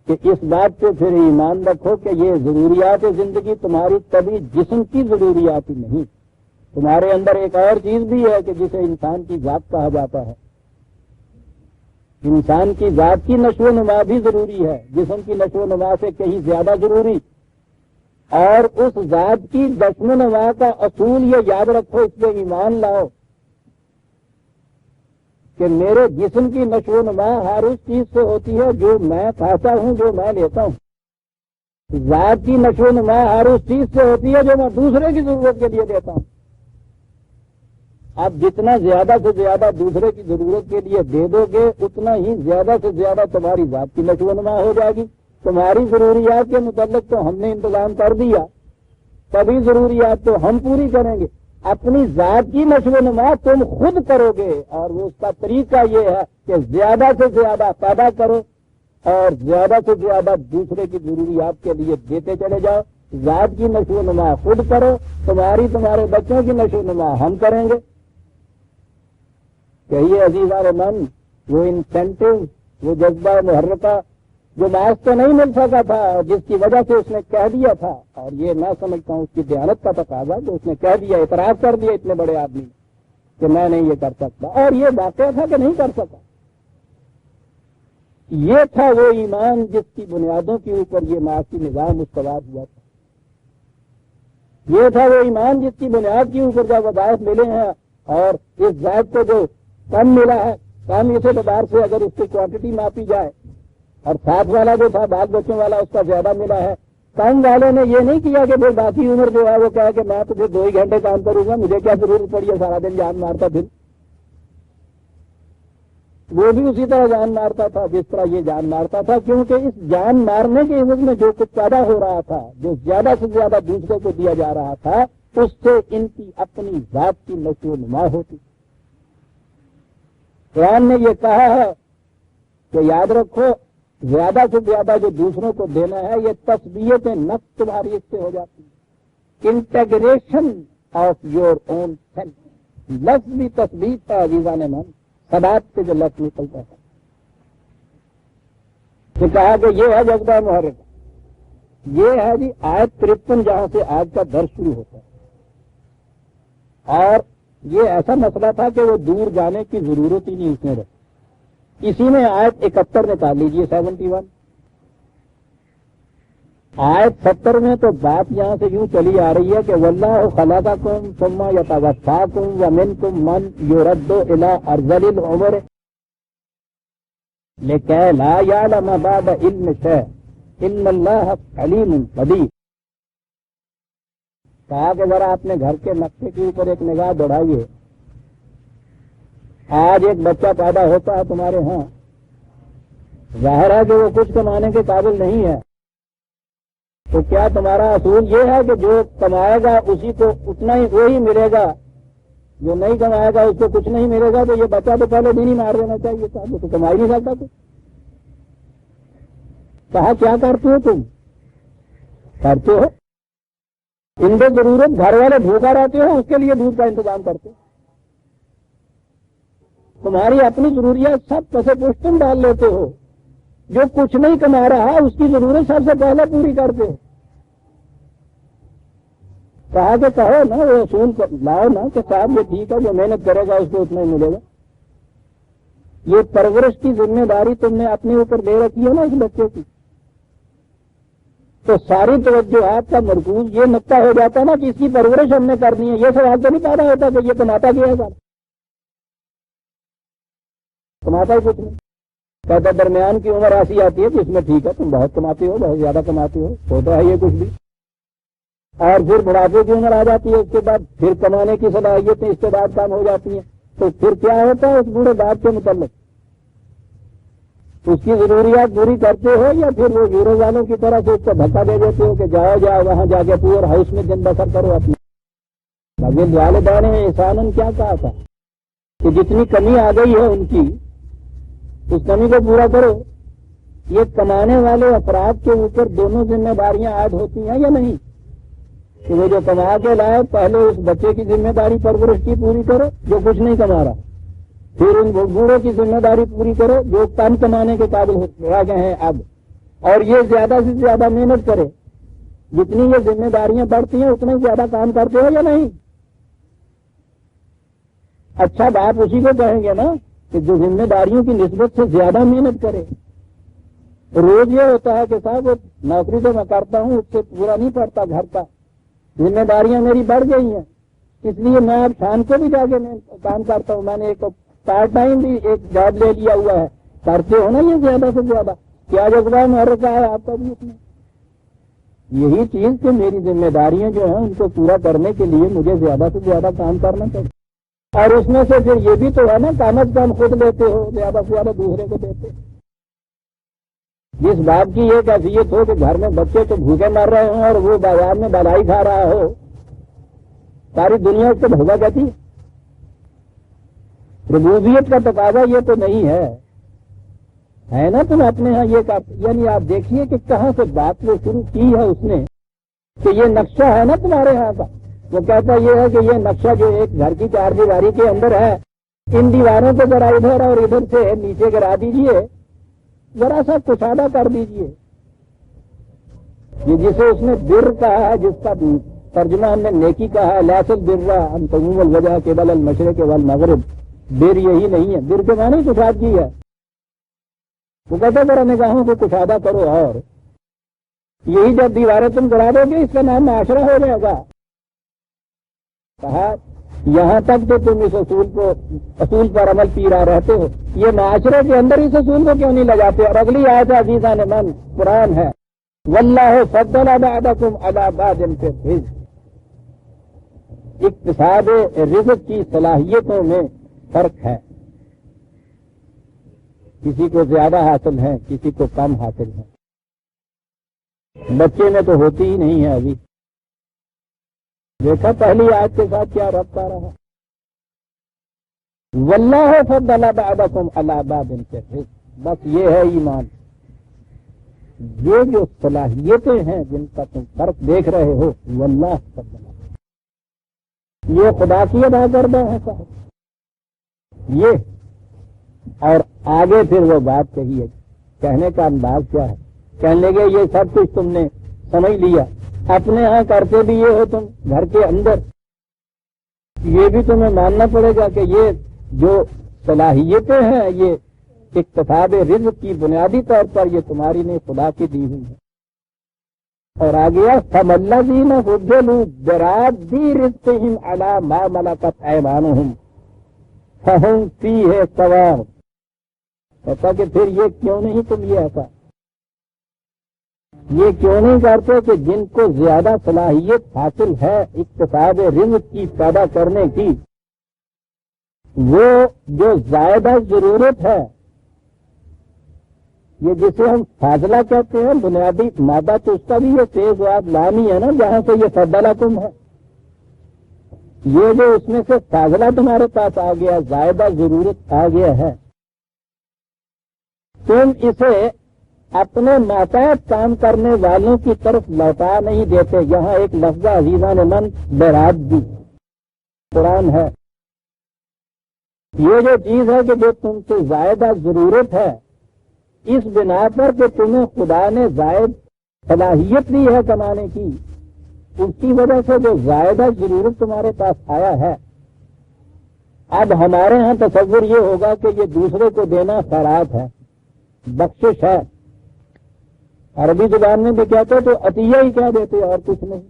کہ اس بات پہ پھر ایمان رکھو کہ یہ ضروریات زندگی تمہاری طبی جسم کی ضروریات ہی نہیں. تمہارے اندر ایک اور چیز بھی ہے کہ جسے انسان کی ذات کہا جاتا ہے. انسان کی ذات کی نشو و نما بھی ضروری ہے، جسم کی نشو و نما سے کہیں زیادہ ضروری. اور اس ذات کی نشو و نما کا اصول یہ یاد رکھو، اس پہ ایمان لاؤ کہ میرے جسم کی نشو و نما ہر اس چیز سے ہوتی ہے جو میں کھاتا ہوں، جو میں لیتا ہوں. ذات کی نشو و نما ہر اس چیز سے ہوتی ہے جو میں دوسرے کی ضرورت کے لیے دیتا ہوں. آپ جتنا زیادہ سے زیادہ دوسرے کی ضرورت کے لیے دے دو گے اتنا ہی زیادہ سے زیادہ تمہاری ذات کی نشو و نما ہو جائے گی. تمہاری ضروریات کے متعلق تو ہم نے انتظام کر دیا, تبھی ضروریات تو ہم پوری کریں گے. اپنی ذات کی نشو و نما تم خود کرو گے, اور وہ اس کا طریقہ یہ ہے کہ زیادہ سے زیادہ پیدا کرو اور زیادہ سے زیادہ دوسرے کی ضروریات کے لیے دیتے چلے جاؤ. ذات کی نشو و نما خود کرو, تمہارے بچوں کی نشو و نما ہم کریں گے. کہیے عزیزان من, وہ انسینٹو, وہ جذبہ محرکہ جو معاذ تو نہیں مل سکا تھا, جس کی وجہ سے اس نے کہہ دیا تھا, اور یہ میں سمجھتا ہوں اس کی دیانت کا تقاضا جو اس نے کہہ دیا, اعتراف کر دیا اتنے بڑے آدمی نے کہ میں نہیں یہ کر سکتا, اور یہ واقعہ تھا کہ نہیں کر سکا. یہ تھا وہ ایمان جس کی بنیادوں کے اوپر یہ معاشی نظام استوار ہوا تھا. یہ تھا وہ ایمان جس کی بنیاد کے اوپر جب وظائف ملے ہیں, اور اس ذات کو جو کم ملا ہے, کم اس اعتبار سے اگر اس کی کوانٹٹی ماپی جائے, اور ساتھ والا جو تھا بال بچوں والا اس کا زیادہ ملا ہے. کم والے نے یہ نہیں کیا کہ پھر باقی عمر جو ہے وہ کہا کہ میں تو پھر 2 ہی گھنٹے کام کروں گا, مجھے کیا ضرورت پڑی ہے سارا دن جان مارتا. پھر وہ بھی اسی طرح جان مارتا تھا جس طرح یہ جان مارتا تھا, کیونکہ اس جان مارنے کے عوض میں جو کچھ پیدا ہو رہا تھا, جو زیادہ سے زیادہ دوسرے کو دیا جا رہا تھا, اس سے ان کی اپنی ذات کی نشو و نما ہوتی. قرآن نے یہ کہا ہے کہ یاد رکھو, زیادہ سے زیادہ جو دوسروں کو دینا ہے یہ تثبیت نفس تمہاری اس سے ہو جاتی ہے. Integration of your own self. لفظ بھی تثبیت کا عزیزان من, صدات سے جو لفظ نکلتا ہے, کہ کہا کہ یہ ہے جذبہ محرک. یہ ہے جی آیت 53 جہاں سے آج کا درس شروع ہوتا ہے. اور یہ ایسا مسئلہ تھا کہ وہ دور جانے کی ضرورت ہی نہیں اس نے رکھی. اسی میں آیت 71 نکال لیجیے, 71. آیت 70 میں تو بات یہاں سے یوں چلی آ رہی ہے کہ واللہ خلقکم ثم یتوفاکم ومنکم من یرد الی ارذل العمر لکی لا یعلم بعد علم شیء ان اللہ علیم قدیر. کہا کہ ذرا اپنے گھر کے نقشے کے اوپر ایک نگاہ دوڑائیے. آج ایک بچہ پیدا ہوتا ہے تمہارے ہاں, ظاہر ہے کہ وہ کچھ کمانے کے قابل نہیں ہے, تو کیا تمہارا اصول یہ ہے کہ جو کمائے گا اسی کو اتنا ہی وہی ملے گا, جو نہیں کمائے گا اس کو کچھ نہیں ملے گا؟ تو یہ بچہ تو پہلے دن ہی مار دینا چاہیے تھا, وہ تو کما ہی نہیں سکتا. تو کہا کیا کرتے ہو تم؟ کرتے ہو ان کو ضرورت, گھر والے بھوکا رہتے ہو اس کے لیے دودھ کا انتظام کرتے ہو. تمہاری اپنی ضروریات سب پسے پوش تم ڈال لیتے ہو, جو کچھ نہیں کما رہا اس کی ضرورت سب سے پہلے پوری کرتے ہو. کہا کہ کہو نا, وہ اصول لاؤ نا کہ صاحب یہ ٹھیک ہے, جو محنت کرے گا اس کو اتنا ہی ملے گا. یہ پرورش کی ذمہ داری تم نے اپنے اوپر دے رکھی ہے نا اس بچے کی, تو ساری توجہات کا مرکوز یہ نقطہ ہو جاتا ہے نا کہ اس کی پرورش ہم نے کرنی ہے. یہ سوال تو نہیں پیدا ہوتا کہ یہ کماتا کیا ہے, کماتا ہی کچھ نہیں. کہتا درمیان کی عمر ایسی آتی ہے کہ اس میں ٹھیک ہے تم بہت کماتے ہو, بہت زیادہ کماتے ہو, ہوتا ہے یہ کچھ بھی. اور پھر بڑھاپے کی عمر آ جاتی ہے, اس کے بعد پھر کمانے کی صلاحیتیں اس کے بعد کم ہو جاتی ہیں. تو پھر کیا ہوتا ہے اس بوڑھے باپ کے متعلق؟ اس کی ضروریات پوری کرتے ہو یا پھر وہ یورو والوں کی طرح سے اس کو دھکا دے دیتے ہو کہ جاؤ وہاں جا کے پور ہاؤس میں دن بسر کرو اپنی. والدین نے احساناً کیا کہا تھا کہ جتنی کمی آ گئی ہے ان کی, اس کمی کو پورا کرو. یہ کمانے والے افراد کے اوپر دونوں ذمہ داریاں عائد ہوتی ہیں یا نہیں؟ کہ وہ جو کما کے لائے پہلے اس بچے کی ذمہ داری پرورش کی پوری کرو جو کچھ نہیں کما رہا, پھر ان بوڑھوں کی ذمہ داری پوری کرو جو کم کمانے کے قابل رہ گئے ہیں اب, اور یہ زیادہ سے زیادہ محنت کرے. جتنی یہ ذمہ داریاں بڑھتی ہیں اتنے زیادہ کام کرتے ہو یا نہیں؟ اچھا باپ اسی کو کہیں گے نا کہ جو ذمہ داریوں کی نسبت سے زیادہ محنت کرے. روز یہ ہوتا ہے کہ صاحب نوکری تو میں کرتا ہوں اس سے پورا نہیں پڑتا, گھر کا ذمہ داریاں میری بڑھ گئی ہیں, اس لیے میں اب شام کو بھی جا کے میں کام کرتا ہوں. میں نے ایک پارٹ ٹائم بھی ایک جاب لے لیا ہوا ہے. کرتے ہو نا یہ زیادہ سے زیادہ, کیا جذبہ محرکہ ہے آپ کا بھی اس میں؟ یہی چیز کہ میری ذمہ داریاں جو ہیں ان کو پورا کرنے کے لیے مجھے زیادہ سے زیادہ کام کرنا چاہیے. اور اس میں سے پھر یہ بھی تو ہے نا کم از کم خود لیتے ہو، زیادہ سے زیادہ دوسرے کو دیتے. جس بات کی یہ کیفیت ہو کہ گھر میں بچے تو بھوکے مر رہے ہوں اور وہ بازار میں بلائی کھا رہا ہو، ساری دنیا اس کو بھگا کہتی ہے. ربوبیت کا تقاضا یہ تو نہیں ہے نا تم اپنے ہاں یہ یعنی آپ دیکھیے کہ کہاں سے بات وہ شروع کی ہے اس نے کہ یہ نقشہ ہے نا تمہارے ہاں کا. وہ کہتا یہ ہے کہ یہ نقشہ جو ایک گھر کی چار دیواری کے اندر ہے، ان دیواروں کو ذرا ادھر اور ادھر سے نیچے گرا دیجئے، ذرا سا کشادہ کر دیجئے. یہ جسے اس نے بر کہا ہے، جس کا ترجمہ ہم نے نیکی کہا ہے، لیس البر ان تقوم الوجہ قبل المشرق والمغرب، بر یہی نہیں ہے. بر کے معنی کشادگی ہے. وہ کہتے ذرا نگاہوں کو کشادہ کرو، اور یہی جب دیواریں تم گرا دو گے اس کا نام معاشرہ ہو جائے گا. کہا یہاں تک تو تم اس اصول پر عمل پیرا رہتے ہو، یہ معاشرے کے اندر اس اصول کو کیوں نہیں لگاتے؟ اور اگلی آیت عزیزان من قرآن ہے، واللہ فضل بعضکم علی بعض فی الرزق. اقتصاد رزق کی صلاحیتوں میں فرق ہے، کسی کو زیادہ حاصل ہے، کسی کو کم حاصل ہے. بچے میں تو ہوتی ہی نہیں ہے. ابھی دیکھا پہلی آیت کے ساتھ کیا ربط آ رہا؟ واللہ فضل بعضکم علی بعض فی الرزق. بس یہ ہے ایمان. یہ جو صلاحیتیں ہیں جن کا تم فرق دیکھ رہے ہو، واللہ فضل، یہ خدا کی ادا کردہ ہے صاحب. یہ اور آگے پھر وہ بات کہی ہے، کہنے کا انداز کیا ہے؟ کہنے لگے یہ سب کچھ تم نے سمجھ لیا، اپنے ہاں کرتے بھی یہ ہو تم گھر کے اندر. یہ بھی تمہیں ماننا پڑے گا کہ یہ جو صلاحیتیں ہیں یہ اقتصاد رزق کی بنیادی طور پر یہ تمہاری نے خدا کی دی ہوئی ہے. اور آگیا فَمَلَّذِينَ فُضِّلُوا بِرَادِّ رِزْقِهِمْ عَلَىٰ مَا مَلَكَتْ أَيْمَانُهُمْ فَهُمْ فِيهِ سَوَاءٌ. کہتا کہ پھر یہ کیوں نہیں تم یہ کیوں نہیں کرتے کہ جن کو زیادہ صلاحیت حاصل ہے اقتصاد رزق کی پیدا کرنے کی، وہ جو زائدہ ضرورت ہے، یہ جسے ہم فاضلہ کہتے ہیں، بنیادی مادہ تو اس کا بھی یہ تیز واد لانی ہے نا جہاں سے یہ فضلکم ہے. یہ جو اس میں سے فاضلہ تمہارے پاس آ گیا، زائدہ ضرورت آ گیا ہے، تم اسے اپنے ماتحت کام کرنے والوں کی طرف لوٹا نہیں دیتے. یہاں ایک لفظ عزیزان من برادی قرآن ہے. یہ جو چیز ہے کہ جو تم سے زائدہ ضرورت ہے، اس بنا پر کہ تمہیں خدا نے زائد صلاحیت دی ہے کمانے کی، اس کی وجہ سے جو زائدہ ضرورت تمہارے پاس آیا ہے، اب ہمارے ہاں تصور یہ ہوگا کہ یہ دوسرے کو دینا خیرات ہے، بخشش ہے. عربی زبان میں بھی کہتے تو عطیہ ہی کہہ دیتے اور کچھ نہیں.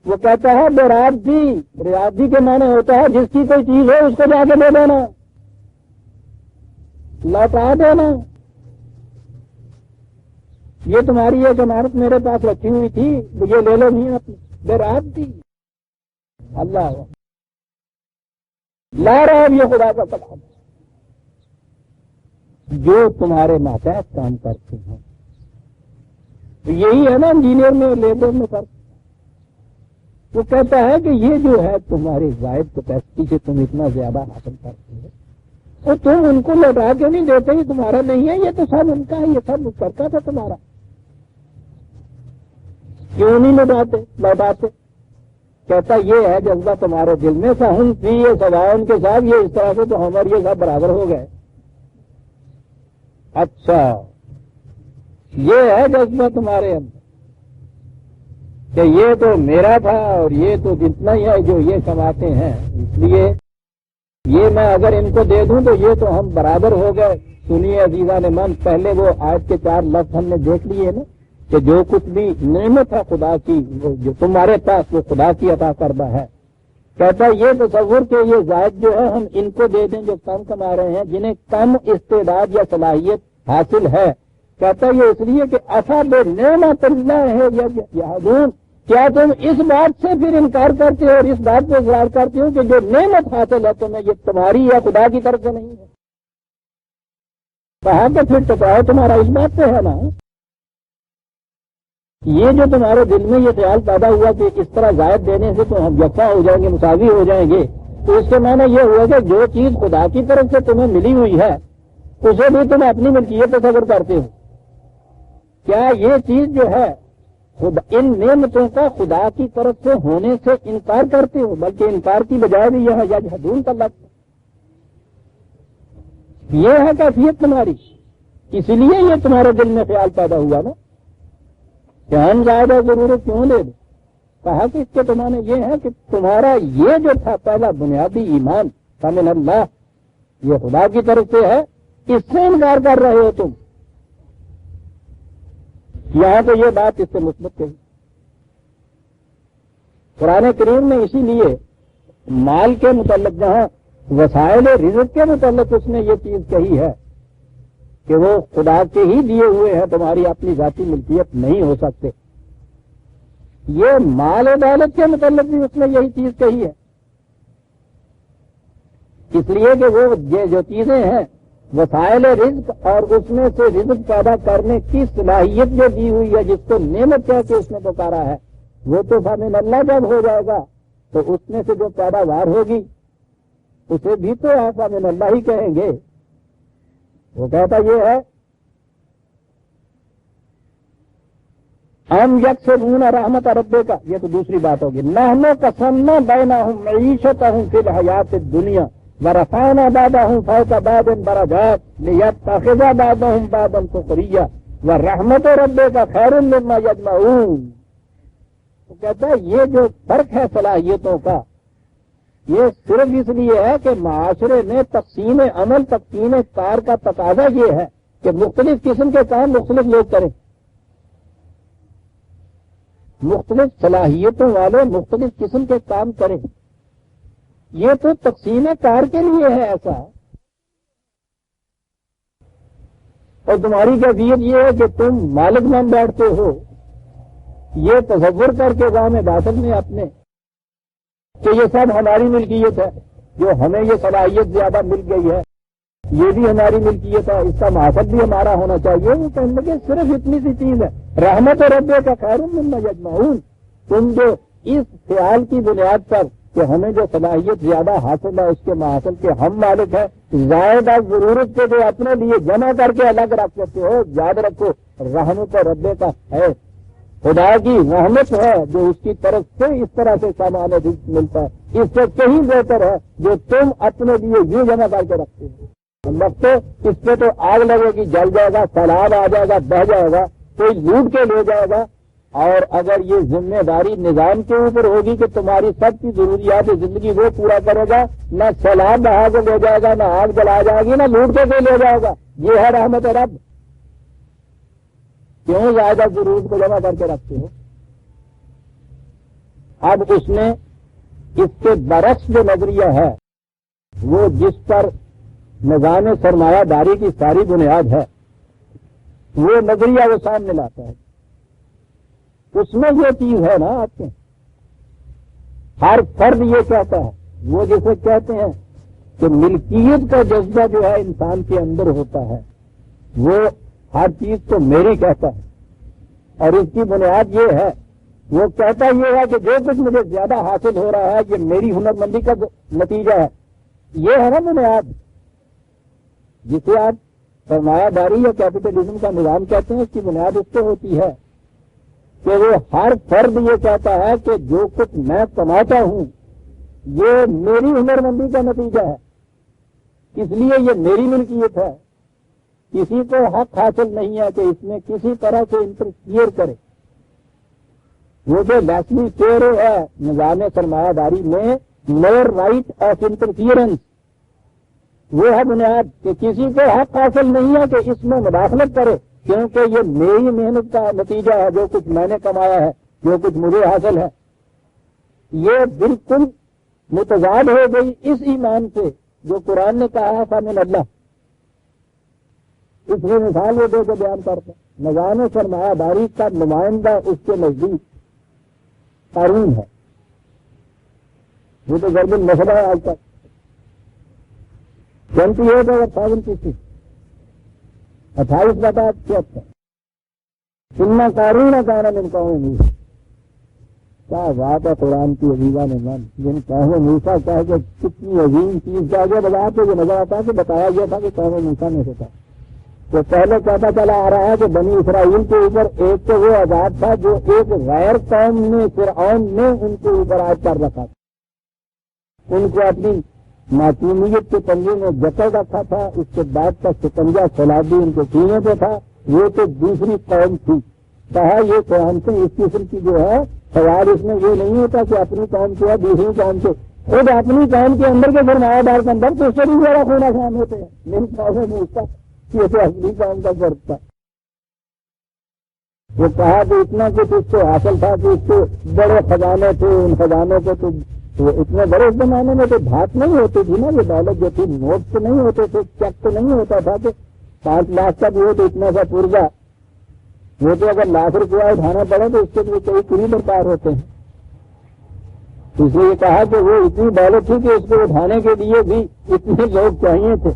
وہ کہتا ہے برادی، برادی کے معنی ہوتا ہے جس کی کوئی چیز ہے اس کو جا کے دے دینا، لوٹا دینا. یہ تمہاری ایک عمارت میرے پاس رکھی ہوئی تھی، یہ لے لو نہیں آپ برادی. اللہ لا رہا ہے یہ خدا کا کلام جو تمہارے ماتحت کام کرتے ہیں. یہی ہے نا انجینئر میں اور لیبر میں فرق. وہ کہتا ہے کہ یہ جو ہے تمہاری زائد کیپیسٹی سے تم اتنا زیادہ حاصل کرتے ہو، تو تم ان کو لوٹا کے نہیں دیتے، یہ تمہارا نہیں ہے، یہ تو سب ان کا ہے، یہ سب کرتا تھا تمہارا. کیوں نہیں لوٹاتے؟ کہتا یہ ہے جذبہ تمہارے دل میں، فہم فی یہ سوائن کے ساتھ یہ اس طرح سے تو ہم اور یہ سب برابر ہو گئے. اچھا یہ ہے جذبہ تمہارے اندر کہ یہ تو میرا تھا اور یہ تو جتنا ہی ہے جو یہ کماتے ہیں، اس لیے یہ میں اگر ان کو دے دوں تو یہ تو ہم برابر ہو گئے. سنیے عزیزان من، پہلے وہ آج کے 4 لفظ ہم نے دیکھ لیے نا کہ جو کچھ بھی نعمت ہے خدا کی، جو تمہارے پاس وہ خدا کی عطا کردہ ہے. کہتا یہ تصور کہ یہ زائد جو ہے ہم ان کو دے دیں جو کم کما رہے ہیں، جنہیں کم استعداد یا صلاحیت حاصل ہے. کہتا یہ اس لیے کہ اصحاب نعمت اللہ ہے یجحدون، کیا تم اس بات سے پھر انکار کرتے ہو اور اس بات پہ اصرار کرتے ہو کہ جو نعمت حاصل ہے تمہیں یہ تمہاری یا خدا کی طرف سے نہیں ہے؟ کہا کہ پھر ٹکراؤ تمہارا اس بات پہ ہے نا. یہ جو تمہارے دل میں یہ خیال پیدا ہوا کہ اس طرح زائد دینے سے تو ہم یکساں ہو جائیں گے، مساوی ہو جائیں گے، تو اس کے معنی یہ ہوا کہ جو چیز خدا کی طرف سے تمہیں ملی ہوئی ہے اسے بھی تم اپنی ملکیت تصور کرتے ہو. کیا یہ چیز جو ہے ان نعمتوں کا خدا کی طرف سے ہونے سے انکار کرتے ہو؟ بلکہ انکار کی بجائے بھی یہ یجحدون کا لفظ یہ ہے کیفیت تمہاری. اس لیے یہ تمہارے دل میں خیال پیدا ہوا نا کہ ہم زیادہ ضرورت کیوں لے دیں. کہا کہ اس کے تمہارے یہ ہے کہ تمہارا یہ جو تھا پہلا بنیادی ایمان فمن اللہ، یہ خدا کی طرف سے ہے، اس سے انکار کر رہے ہو تم. یہاں تو یہ بات اس سے مثبت کہی. قرآن کریم نے اسی لیے مال کے متعلق جہاں وسائل رزق کے متعلق اس نے یہ چیز کہی ہے کہ وہ خدا کے ہی دیے ہوئے ہیں، تمہاری اپنی ذاتی ملکیت نہیں ہو سکتے. یہ مال و دولت کے متعلق بھی اس نے یہی چیز کہی ہے، اس لیے کہ وہ یہ جو چیزیں ہیں وسائل رزق اور اس میں سے رزق پیدا کرنے کی صلاحیت جو دی ہوئی ہے، جس کو نعمت کہہ کے اس نے پکارا ہے، وہ تو فمن اللہ جب ہو جائے گا تو اس میں سے جو پیداوار ہوگی اسے بھی تو آپ فمن اللہ ہی کہیں گے. وہ کہتا یہ ہے ہم یکسبون رحمت ربک کا، یہ تو دوسری بات ہوگی. نحن قسمنا بینہم معیشتہم فی الحیات الدنیا ورفعنا بعضهم فوق بعض درجات لیتخذ بعضهم بعضا سخریا ورحمت ربک خیر مما یجمعون. وہ کہتا ہے یہ جو فرق ہے صلاحیتوں کا، یہ صرف اس لیے ہے کہ معاشرے میں تقسیم عمل تقسیم کار کا تقاضا یہ ہے کہ مختلف قسم کے کام مختلف لوگ کریں، مختلف صلاحیتوں والے مختلف قسم کے کام کریں. یہ تو تقسیم کار کے لیے ہے ایسا. اور تمہاری کیفیت یہ ہے کہ تم مالک بن بیٹھتے ہو، یہ تصور کر کے عوام باطل میں اپنے کہ یہ سب ہماری ملکیت ہے، جو ہمیں یہ صلاحیت زیادہ مل گئی ہے، یہ بھی ہماری ملکیت ہے، اس کا مقصد بھی ہمارا ہونا چاہیے. وہ کہنے لگے صرف اتنی سی چیز ہے، رحمت ربک کا خیر مما یجمعون. تم جو اس خیال کی بنیاد پر کہ ہمیں جو صلاحیت زیادہ حاصل ہے اس کے محاصل کے ہم مالک ہیں، زائدہ ضرورت کے جو اپنے لیے جمع کر کے الگ رکھ سکتے ہو، یاد رکھو رحمت ربک کا ہے، خدا کی رحمت ہے جو اس کی طرف سے اس طرح سے سامان رزق ملتا ہے، اس سے کہیں بہتر ہے جو تم اپنے لیے یوں جمع کر کے رکھتے ہو. لگتے اس پہ تو آگ لگے گی، جل جائے گا، سیلاب آ جائے گا، بہہ جائے گا، کوئی لوٹ کے لے جائے گا. اور اگر یہ ذمہ داری نظام کے اوپر ہوگی کہ تمہاری سب کی ضروریات زندگی وہ پورا کرے گا، نہ سیلاب بہا کے لے جائے گا، نہ آگ جلا جائے گی، نہ لوٹ کے کوئی لے جائے گا. یہ ہے رحمت رب. کیوں زیادہ ضرورت کو جمع کر کے رکھتے ہو؟ اب اس نے اس کے برعکس جو نظریہ ہے وہ جس پر نظام سرمایہ داری کی ساری بنیاد ہے، وہ نظریہ وہ سامنے لاتا ہے. اس میں یہ چیز ہے نا آپ کے ہر فرد یہ کہتا ہے، وہ جسے کہتے ہیں کہ ملکیت کا جذبہ جو ہے انسان کے اندر ہوتا ہے، وہ ہر چیز تو میری کہتا ہے. اور اس کی بنیاد یہ ہے، وہ کہتا یہ ہے کہ جو کچھ مجھے زیادہ حاصل ہو رہا ہے یہ میری ہنرمندی کا نتیجہ ہے. یہ ہے نا بنیاد جسے آپ سرمایہ داری یا کیپٹلزم کا نظام کہتے ہیں. اس کی بنیاد اس سے ہوتی ہے کہ وہ ہر فرد یہ کہتا ہے کہ جو کچھ میں کماتا ہوں یہ میری ہنرمندی کا نتیجہ ہے، اس لیے یہ میری ملکیت ہے. کسی کو حق حاصل نہیں ہے کہ اس میں کسی طرح سے انٹرفیئر کرے. وہ جو لیسلی تیرو ہے نظام سرمایہ داری میں، نو رائٹ آف انٹرفیئرنس، وہ ہے بنیاد کہ کسی کو حق حاصل نہیں ہے کہ اس میں مداخلت کرے، کیونکہ یہ میری محنت کا نتیجہ ہے، جو کچھ میں نے کمایا ہے، جو کچھ مجھے حاصل ہے. یہ بالکل متضاد ہو گئی اس ایمان سے جو قرآن نے کہا ہے فمن اللہ. اس کی مثال وہ دے کے بیان کرتے ہیں. نظام سرمایہ داری کا نمائندہ اس کے نزدیک قارون ہے، وہ تو ضرب المثل ہے آج تک 28 اور 7 28 بتا 76 سننا قارون کان من قوم موسیٰ. کیا بات ہے قرآن کی عزیزان من، جن قوم موسیٰ کہہ کے کتنی عظیم چیز کا آگے بجا کے جو نظر آتا ہے کہ بتایا گیا تھا کہ قوم موسیٰ میں سے تھا. تو پہلے پتا چلا آ رہا ہے کہ بنی اسرائیل کے اوپر ایک تو وہ عذاب تھا جو ایک غیر قوم نے فرعون نے ان کے اوپر عائد کر رکھا تھا، ان کو اپنی معصومیت کے پنجے میں جکڑ رکھا تھا. اس کے بعد کا شکنجہ سیلابی ان کے سینے پہ تھا. وہ تو دوسری قوم تھی. کہا یہ قوم سے اس قسم کی جو ہے سوال اس میں یہ نہیں ہوتا کہ اپنی قوم سے ہے دوسری قوم سے، خود اپنی قوم کے اندر کے سرمایہ دار کے اندر تو اس سے بھی زیادہ خون آسان ہوتے ہیں. میری قوم میں اس کا یہ تو اپنی قوم کا فرق تھا. وہ کہا کہ اتنا کچھ اس کو حاصل تھا کہ اس کے بڑے خزانے تھے، ان خزانوں کو تو اتنے بڑے زمانے میں تو بھات نہیں ہوتی تھی نا، یہ دولت جو تھی نوٹ تو نہیں ہوتے تھے، چیک تو نہیں ہوتا تھا کہ 5 لاکھ کا بھی ہو تو اتنا سا پورزا، وہ تو اگر لاکھ روپیہ اٹھانا پڑے تو اس کے لیے کئی کڑی درکار ہوتے ہیں. اس لیے کہا کہ وہ اتنی دولت تھی کہ اس کو اٹھانے کے لیے بھی اتنے لوگ چاہیے تھے.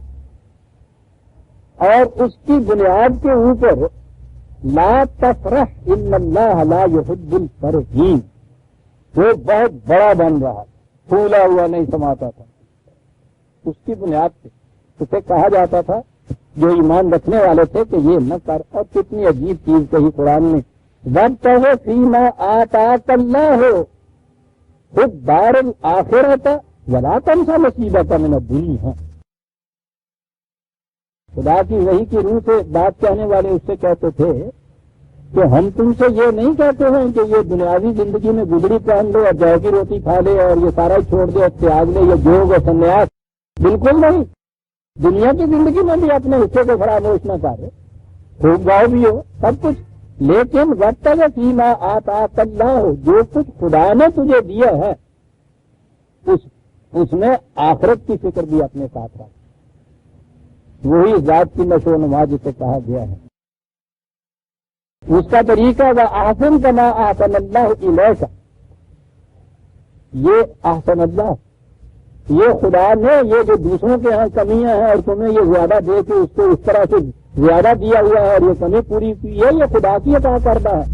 اور اس کی بنیاد کے اوپر لا تفرح ان اللہ لا يحب الفرحین، وہ بہت بڑا بن رہا، پھولا ہوا نہیں سماتا تھا. اس کی بنیاد پہ اسے کہا جاتا تھا جو ایمان رکھنے والے تھے کہ یہ نہ کر. اور کتنی عجیب چیز کہی قرآن نے، وَابْتَغِ فِيمَا آتَاكَ اللَّهُ خود دار الآخرۃ وَلَا تَنْسَ نَصِیبَکَ مِنَ الدُّنْیَا. خدا کی وحی کی روح سے بات کہنے والے اس سے کہتے تھے کہ ہم تم سے یہ نہیں کہتے ہیں کہ یہ دنیاوی زندگی میں گدڑی پہن لو اور جو کی روٹی کھا لے اور یہ سارا ہی چھوڑ دے اور تیاگ لے، یہ جوگ اور سنیاس، بالکل نہیں. دنیا کی زندگی میں بھی اپنے حصے کو فراموش نہ کرے، خوب گاؤ بھی ہو سب کچھ، لیکن وَابْتَغِ فِيمَا آتَاكَ اللَّهُ، جو کچھ خدا نے تجھے دیا ہے اس میں آخرت کی فکر بھی اپنے ساتھ رکھ. وہی ذات کی نشو و نما جسے کہا گیا ہے. اس کا طریقہ وَأَحْسِنْ كَمَا أَحْسَنَ اللَّهُ إِلَيْكَ، یہ احسن اللہ، یہ خدا نے یہ جو دوسروں کے ہاں کمیاں ہیں اور تمہیں یہ زیادہ دے کے اس کو اس طرح سے زیادہ دیا ہوا ہے اور یہ کمی پوری کی ہے، یہ خدا کی عطا کردہ ہے.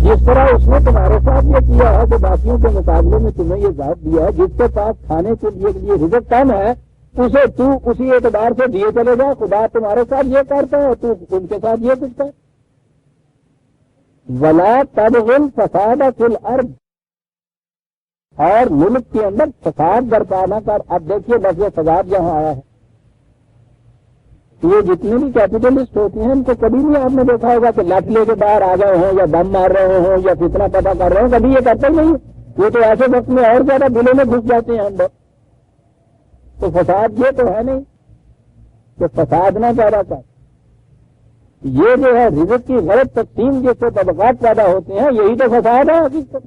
جس طرح اس نے تمہارے ساتھ یہ کیا ہے کہ باقیوں کے مقابلے میں تمہیں یہ ذات دیا ہے، جس کے پاس کھانے کے لیے رزق کم ہے اسے تو اسی اعتبار سے دیے چلے جا. خدا تمہارے ساتھ یہ کرتا ہے تو ان کے ساتھ یہ کچھ کر. وَلَا تَبْغِ الْفَسَادَ فِي الْأَرْضِ، اور ملک کے اندر فساد برپا نہ کر. اب دیکھیے لفظ فساد یہاں آیا ہے. یہ جتنے بھی کیپیٹلسٹ ہوتے ہیں ان کو کبھی بھی آپ نے دیکھا ہوگا کہ لٹ لے کے باہر آ گئے ہوں یا دم مار رہے ہوں یا کتنا پتہ کر رہے ہوں، کبھی یہ کرتے ہی نہیں. یہ تو ایسے وقت میں اور زیادہ دلوں میں گھس جاتے ہیں ہم لوگ. تو فساد یہ تو ہے نہیں کہ فساد نہ پیدا کر. یہ جو ہے رزق کی غلط تقسیم جس سے طبقات پیدا ہوتے ہیں یہی تو فساد ہے حقیقت.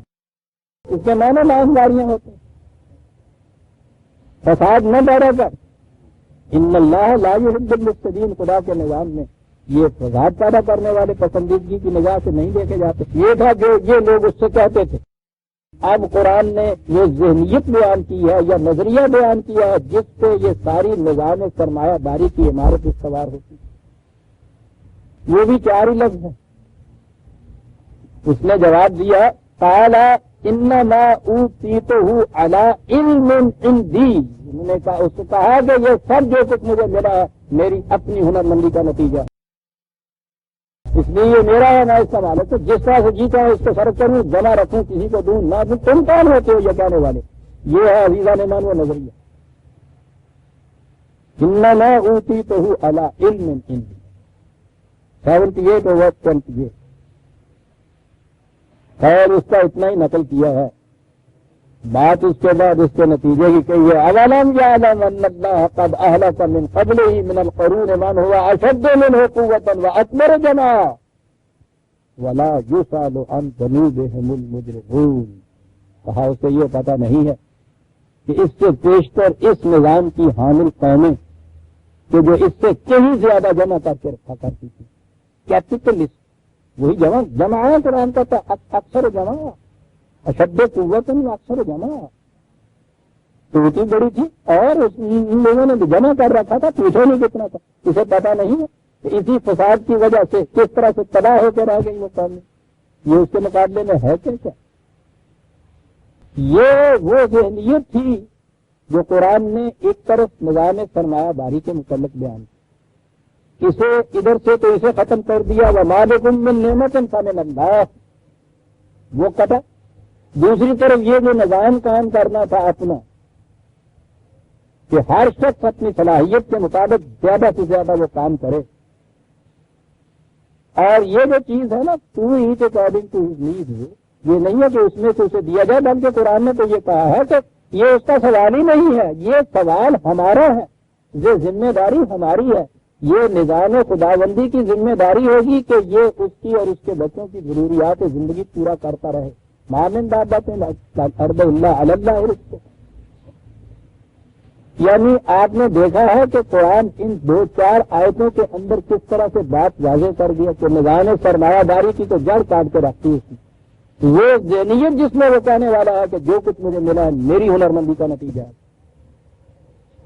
اس کے معنی نامداریاں ہوتے ہیں. فساد نہ پیدا کر. ان اللہ لا يحب المفسدین، خدا کے نظام میں یہ فساد پیدا کرنے والے پسندیدگی کی نگاہ سے نہیں دیکھے جاتے. یہ تھا جو یہ لوگ اس سے کہتے تھے. اب قرآن نے یہ ذہنیت بیان کی ہے یا نظریہ بیان کیا ہے جس پہ یہ ساری نظام سرمایہ داری کی عمارت استوار ہوتی ہے. وہ بھی 4 ہی لفظ ہیں. اس نے جواب دیا قال انما اوتیتہ علی علم عندی. انہوں نے کہا، اس کو کہا کہ یہ سب جو کچھ مجھے ملا ہے میری اپنی ہنر مندی کا نتیجہ، اس لیے یہ میرا ہے میں استعمال ہے. تو جس طرح سے جیتا ہے اس کو صرف کروں، جمع رکھوں، کسی کو دوں نہ دوں. تم کون ہوتے ہو یہ کہنے والے؟ یہ ہے عزیزان ایمان و نظریہ. انما اوتیتہ علی علم عندی 78 اور 28. خیر اس کا اتنا ہی نقل کیا ہے. بات اس کے بعد اس کے نتیجے کی کہی ہے اولم یعلم ان اللہ قد اہلک من قبلہ من القرون من هو اشد منہ قوة واکبر جمعا ولا یسأل عن ذنوبهم المجرمون. کہا اسے یہ پتہ نہیں ہے کہ اس سے پیشتر اس نظام کی حامل قومیں کہ جو اس سے کہیں زیادہ جمع کر کے رکھا کرتی تھی. کیپیٹلسٹ وہی جمع ہے قرآن کا اکثر جمع اشد قوت اکثر جمع توتی بڑی تھی اور ان لوگوں نے جمع کر رکھا تھا، پوچھو نہیں کتنا تھا، اسے پتا نہیں ہے کہ اسی فساد کی وجہ سے کس طرح سے تباہ ہو کے رہ گئی وہ قوم، یہ اس کے مقابلے میں ہے کیا؟ یہ وہ ذہنیت تھی جو قرآن نے ایک طرف نظام سرمایہ داری کے متعلق بیان کیا، اسے ادھر سے تو اسے ختم کر دیا، وَمَا بِكُم مِّن نِّعْمَةٍ فَمِنَ اللَّهِ، وہ کٹا۔ دوسری طرف یہ جو نظام کام کرنا تھا اپنا کہ ہر شخص اپنی صلاحیت کے مطابق زیادہ سے زیادہ وہ کام کرے، اور یہ جو چیز ہے نا to eat according to his need, یہ نہیں ہے کہ اس میں سے اسے دیا جائے، بلکہ قرآن نے تو یہ کہا ہے کہ یہ اس کا سوال ہی نہیں ہے، یہ سوال ہمارا ہے، یہ ذمہ داری ہماری ہے، یہ نظام خداوندی کی ذمہ داری ہوگی کہ یہ اس کی اور اس کے بچوں کی ضروریات زندگی پورا کرتا رہے۔ مامن دابت ارد اللہ اللہ رزق، یعنی آپ نے دیکھا ہے کہ قرآن ان 2-4 آیتوں کے اندر کس طرح سے بات واضح کر دیا کہ نظام سرمایہ داری کی تو جڑ کاٹ کے رکھتی ہے اس کی، وہ ذہنیت جس میں وہ کہنے والا ہے کہ جو کچھ مجھے ملا ہے میری ہنرمندی کا نتیجہ ہے،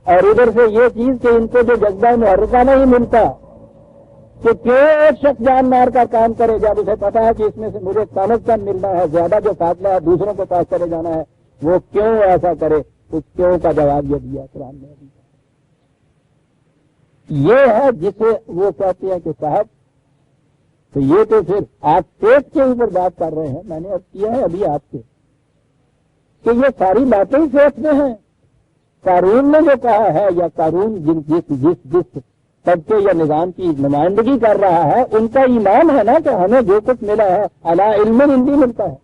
اور ادھر سے یہ چیز کہ ان کو جو جذبہ محرکہ نہیں ملتا کہ کیوں ایک شخص جان مار کر کام کرے جب اسے پتا ہے کہ اس میں سے مجھے کم از کم ملنا ہے، زیادہ جو فاصلہ ہے دوسروں کے پاس چلے جانا ہے، وہ کیوں ایسا کرے؟ اس کیوں کا جواب یہ دیا قرآن نے۔ یہ ہے جسے وہ کہتے ہیں کہ صاحب تو یہ تو پھر آپ پیٹ کے اوپر بات کر رہے ہیں، میں نے اب کیا ہے ابھی آپ سے کہ یہ ساری باتیں ہی فیص میں ہیں۔ قارون نے جو کہا ہے یا قارون جس طبقے یا نظام کی نمائندگی کر رہا ہے ان کا ایمان ہے نا کہ ہمیں جو کچھ ملا ہے علی علم عندی ملتا ہے،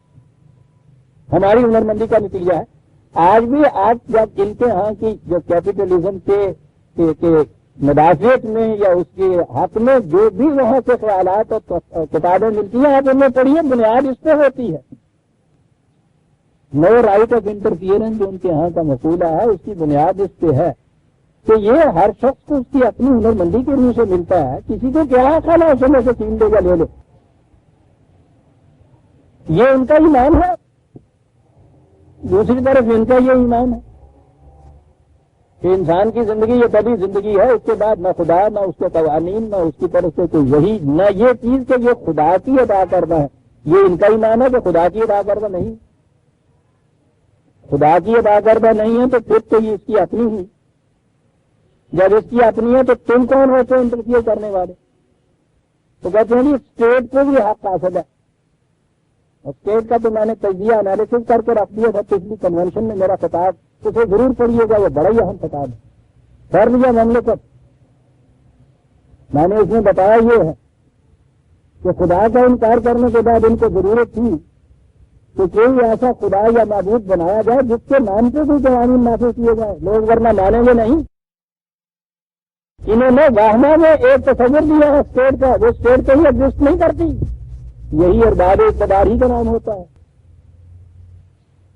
ہماری ہنرمندی کا نتیجہ ہے۔ آج بھی آپ جب ان کے ہاں کی جو کیپٹلزم کے مدافعت میں یا اس کے حق میں جو بھی وہاں سے خیالات اور کتابیں ملتی ہیں آپ ان میں پڑھیے، بنیاد اس پہ ہوتی ہے۔ نو رائٹ آف انٹرفیئرنس جو ان کے ہاں کا مقولہ ہے اس کی بنیاد اس پہ ہے کہ یہ ہر شخص کو اس کی اپنی ہنرمندی کے روح سے ملتا ہے، کسی کو کیا کھانا اس میں سے چھین دے گا لے لو، یہ ان کا ایمان ہے۔ دوسری طرف ان کا یہ ایمان ہے کہ انسان کی زندگی یہ تبھی زندگی ہے، اس کے بعد نہ خدا نہ اس کے قوانین نہ اس کی طرف سے کوئی وحی، نہ یہ چیز کہ یہ خدا کی ادا کردہ ہے، یہ ان کا ایمان ہے کہ خدا کی ادا کردہ نہیں، خدا کی ادا کردہ نہیں ہے تو پھر تو یہ اس کی اپنی ہی، جب اس کی اپنی ہے تو تم کون ہوتے انٹرفیئر کرنے والے؟ تو کہتے ہیں جی اسٹیٹ کو بھی حق حاصل ہے، اسٹیٹ کا تو میں نے تجزیہ انالیسس کر کے رکھ دیا تھا پچھلی کنونشن میں، میرا خطاب اسے ضرور پڑھیے گا، وہ بڑا ہی اہم خطاب ہے، فرض یا مملکت۔ میں نے اس میں بتایا یہ ہے کہ خدا کا انکار کرنے کے بعد ان کو ضرورت تھی کہ کوئی ایسا خدا یا معبود بنایا جائے جس کے نام سے کوئی قوانین نافذ کیے جائے، لوگ ورنہ مانیں گے نہیں۔ انہوں نے واہمہ میں ایک تصور دیا ہے اسٹیٹ کا، وہ اسٹیٹ کہیں ایگزسٹ نہیں کرتی، یہی ارباب اقتدار ہی کا نام ہوتا ہے۔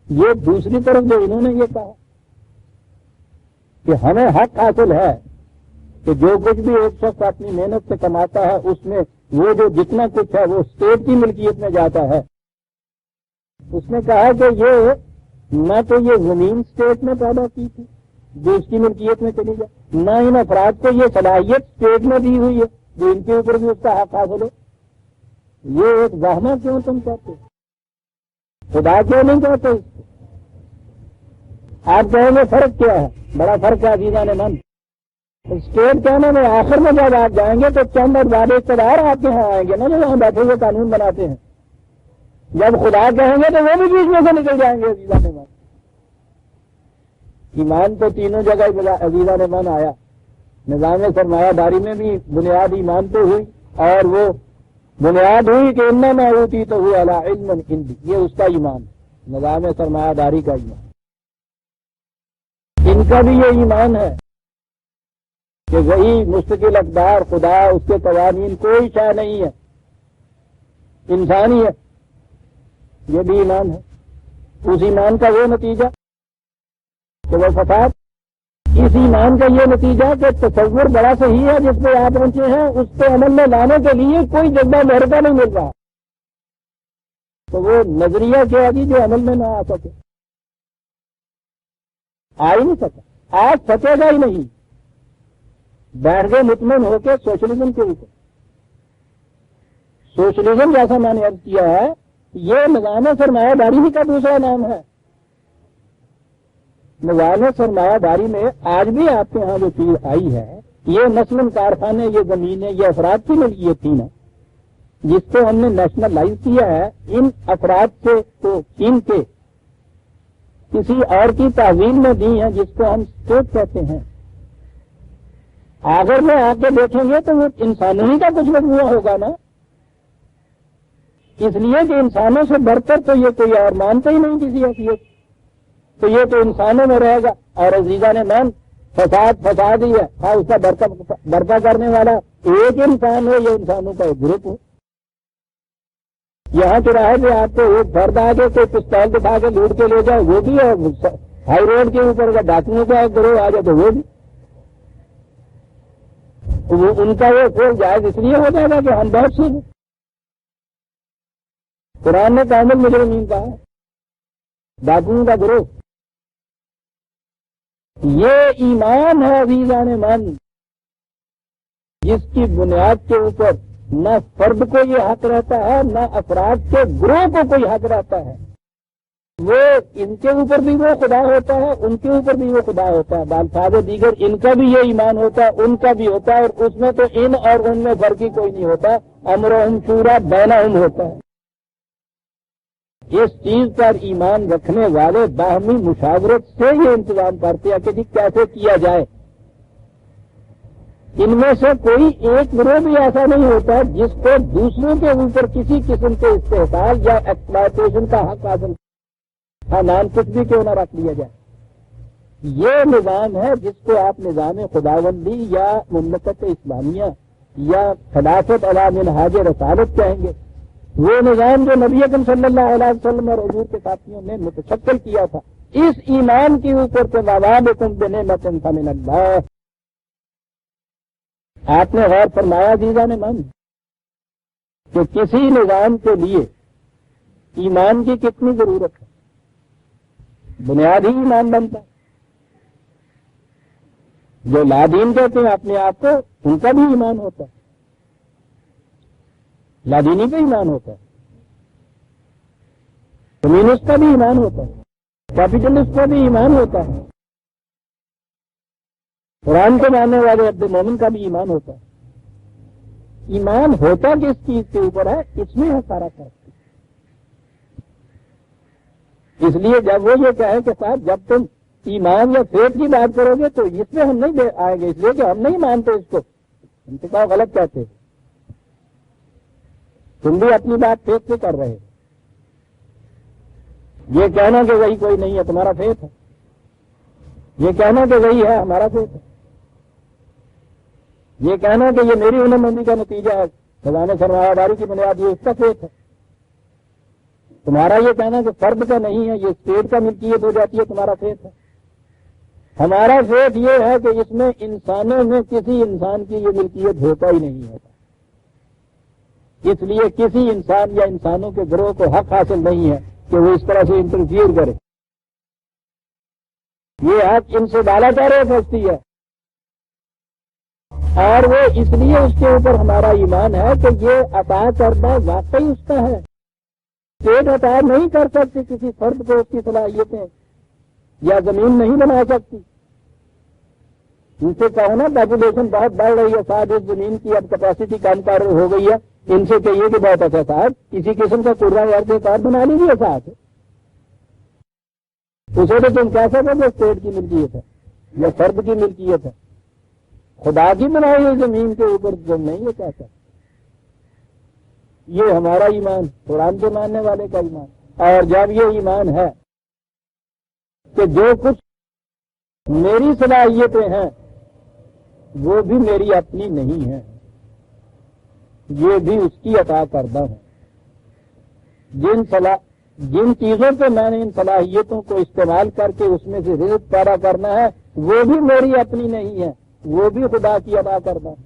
یہ دوسری طرف جو انہوں نے یہ کہا کہ ہمیں حق حاصل ہے کہ جو کچھ بھی ایک شخص اپنی محنت سے کماتا ہے اس میں وہ جو جتنا کچھ ہے وہ اسٹیٹ کی ملکیت میں جاتا ہے۔ اس نے کہا کہ یہ نہ تو یہ زمین اسٹیٹ میں پیدا کی تھی جو اس کی ملکیت میں چلی جائے، نہ ان افراد کو یہ صلاحیت اسٹیٹ میں دی ہوئی ہے جو ان کے اوپر بھی اس کا حق حاصل ہو۔ یہ ایک وہمہ کیوں تم کہتے خدا کیوں نہیں کہتے؟ آپ کہیں گے فرق کیا ہے؟ بڑا فرق ہے عزیزان من۔ اسٹیٹ کہنے میں آخر میں جب آپ جائیں گے تو چند ارباب اقتدار آپ کے یہاں آئیں گے نا جو وہاں بیٹھے ہوئے قانون بناتے ہیں، جب خدا کہیں گے تو وہ بھی بیچ میں سے نکل جائیں گے عزیزان من۔ ایمان تو تینوں جگہ عزیزان من آیا، نظام سرمایہ داری میں بھی بنیاد ایمان تو ہوئی، اور وہ بنیاد ہوئی کہ انما اوتیتہ علی علم عندی، یہ اس کا ایمان، نظام سرمایہ داری کا ایمان۔ ان کا بھی یہ ایمان ہے کہ وہی مستقل اقدار خدا، اس کے قوانین کوئی شے نہیں ہے، انسانی ہے، یہ بھی ایمان ہے۔ اس ایمان کا وہ نتیجہ کہ وہ فساد، اس ایمان کا یہ نتیجہ کہ تصور بڑا صحیح ہے جس پہ آپ پہنچے ہیں، اس کو عمل میں لانے کے لیے کوئی جذبہ محرکہ نہیں مل رہا۔ تو وہ نظریہ کیا جی جو عمل میں نہ آ سکے، آ ہی نہیں سکا، آج سکے گا ہی نہیں۔ بیٹھ گئے مطمئن ہو کے سوشلزم کے اوپر۔ سوشلزم جیسا میں نے عرض کیا ہے، یہ نظام سرمایہ داری ہی کا دوسرا نام ہے۔ نظام سرمایہ داری میں آج بھی آپ کے ہاں جو چیز آئی ہے، یہ مثلاً کارخانے، یہ زمینیں، یہ افراد کی ملکیت تھی نا، جس کو ہم نے نیشنلائز کیا ہے، ان افراد سے تو ان کے کسی اور کی تحویل میں دی ہیں، جس کو ہم اسٹیٹ کہتے ہیں۔ اگر میں آ کے دیکھیں گے تو وہ انسانوں ہی کا کچھ مجموعہ ہوگا نا، اس لیے کہ انسانوں سے برتر تو یہ کوئی اور مانتا ہی نہیں کسی حیثیت، تو یہ تو انسانوں میں رہے گا۔ اور عزیزان مان، فساد ہی ہے، ہاں اس کا برپا کرنے والا ایک انسان ہو یا انسانوں کا ایک گروپ ہو۔ یہاں چوراہے پہ آپ کو ایک فرد آ کے کوئی پستول دکھا کے لوٹ کے لے جائے وہ بھی، اور ہائی روڈ کے اوپر کا ڈاکوؤں کا ایک گروہ آ جائے تو وہ بھی، ان کا وہ کھول جائز اس لیے ہو جائے گا کہ ہم بہت سی ہیں۔ قرآن نے کامل مجرمین کہا ہے، ڈاکوؤں کا گروہ۔ یہ ایمان ہے عزیزان من، جس کی بنیاد کے اوپر نہ فرد کو یہ حق رہتا ہے، نہ افراد کے گروہ کو کوئی حق رہتا ہے۔ وہ ان کے اوپر بھی وہ خدا ہوتا ہے، ان کے اوپر بھی وہ خدا ہوتا ہے، بالفاظ دیگر ان کا بھی یہ ایمان ہوتا ہے، ان کا بھی ہوتا ہے، اور اس میں تو ان اور ان میں فرق ہی کوئی نہیں ہوتا، امرہم شورا بینہم ہوتا ہے۔ اس چیز پر ایمان رکھنے والے باہمی مشاورت سے یہ انتظام کرتے ہیں کہ جی کیسے کیا جائے۔ ان میں سے کوئی ایک گروہ بھی ایسا نہیں ہوتا جس کو دوسروں کے اوپر کسی قسم کے استحصال یا ایکسپلائٹیشن کا حق حاصل، نام کچھ بھی کیوں نہ رکھ لیا جائے۔ یہ نظام ہے جس کو آپ نظام خداوندی یا مملکت اسلامیہ یا خلافت علی منہاج رسالت کہیں گے۔ وہ نظام جو نبی اکرم صلی اللہ علیہ وسلم اور حضور کے ساتھیوں نے متشکل کیا تھا، اس ایمان کے اوپر تو وَوَابِكُم بِنِعْمَةٍ فَمِنَ اللَّهِ۔ آپ نے غور فرمایا عزیزان من کہ کسی نظام کے لیے ایمان کی کتنی ضرورت ہے؟ بنیاد ہی ایمان بنتا ہے۔ جو لادین کہتے ہیں اپنے آپ کو، ان کا بھی ایمان ہوتا ہے، لادینی کا ایمان ہوتا ہے، کمیونسٹ کا بھی ایمان ہوتا ہے، کیپیٹلسٹ کا بھی ایمان ہوتا ہے، قرآن کو ماننے والے عبد مومن کا بھی ایمان ہوتا ہے۔ ایمان ہوتا کس چیز کے اوپر ہے، اس میں ہے سارا فرق۔ اس لیے جب وہ یہ کہیں کہ صاحب جب تم ایمان یا فیت کی بات کرو گے تو اس میں ہم نہیں آئیں گے، اس لیے کہ ہم نہیں مانتے اس کو، ہم تو کہو غلط کہتے ہیں، تم بھی اپنی بات فیت سے کر رہے ہو۔ یہ کہنا کہ وہی کوئی نہیں ہے تمہارا فیت ہے، یہ کہنا کہ وہی ہے ہمارا فیت ہے، یہ کہنا کہ یہ میری ہنر مندی کا نتیجہ ہے، خزانہ سرمایہ داری کی بنیاد یہ اس کا فیت ہے، تمہارا یہ کہنا کہ فرد کا نہیں ہے، یہ اسٹیٹ کا ملکیت ہو جاتی ہے، تمہارا فیت ہے۔ ہمارا فیت یہ ہے کہ اس میں انسانوں میں کسی انسان کی یہ ملکیت ہوتا ہی نہیں ہوتا، اس لیے کسی انسان یا انسانوں کے گروہ کو حق حاصل نہیں ہے کہ وہ اس طرح سے انٹرفیئر کرے۔ یہ حق ان سے بالا تر ہو سکتی ہے، اور وہ اس لیے اس کے اوپر ہمارا ایمان ہے کہ یہ عطا کردہ واقعی اس کا ہے۔ اسٹیٹ عطا نہیں کر سکتی کسی فرد کو اس کی صلاحیتیں، یا زمین نہیں بنا سکتی۔ ان سے کہو نا پاپولیشن بہت بڑھ رہی ہے صاحب، اس زمین کی اب کیپیسٹی کم کر ہو گئی ہے، ان سے کہیے کہ بہت اچھا صاحب کسی قسم کا قرہ ورد کار بنا لیجیے صاحب، اسے تو تم کہہ سکو کہ اسٹیٹ کی ملکیت ہے یا فرد کی ملکیت ہے، خدا کی بنائی ہوئی زمین کے اوپر تم نہیں یہ کہہ سکتے۔ یہ ہمارا ایمان، قرآن کے ماننے والے کا ایمان۔ اور جب یہ ایمان ہے کہ جو کچھ میری صلاحیتیں ہیں وہ بھی میری اپنی نہیں ہیں، یہ بھی اس کی عطا کردہ ہے۔ جن چیزوں پہ میں نے ان صلاحیتوں کو استعمال کر کے اس میں سے رزق پیدا کرنا ہے وہ بھی میری اپنی نہیں ہے، وہ بھی خدا کی عطا کردہ ہے۔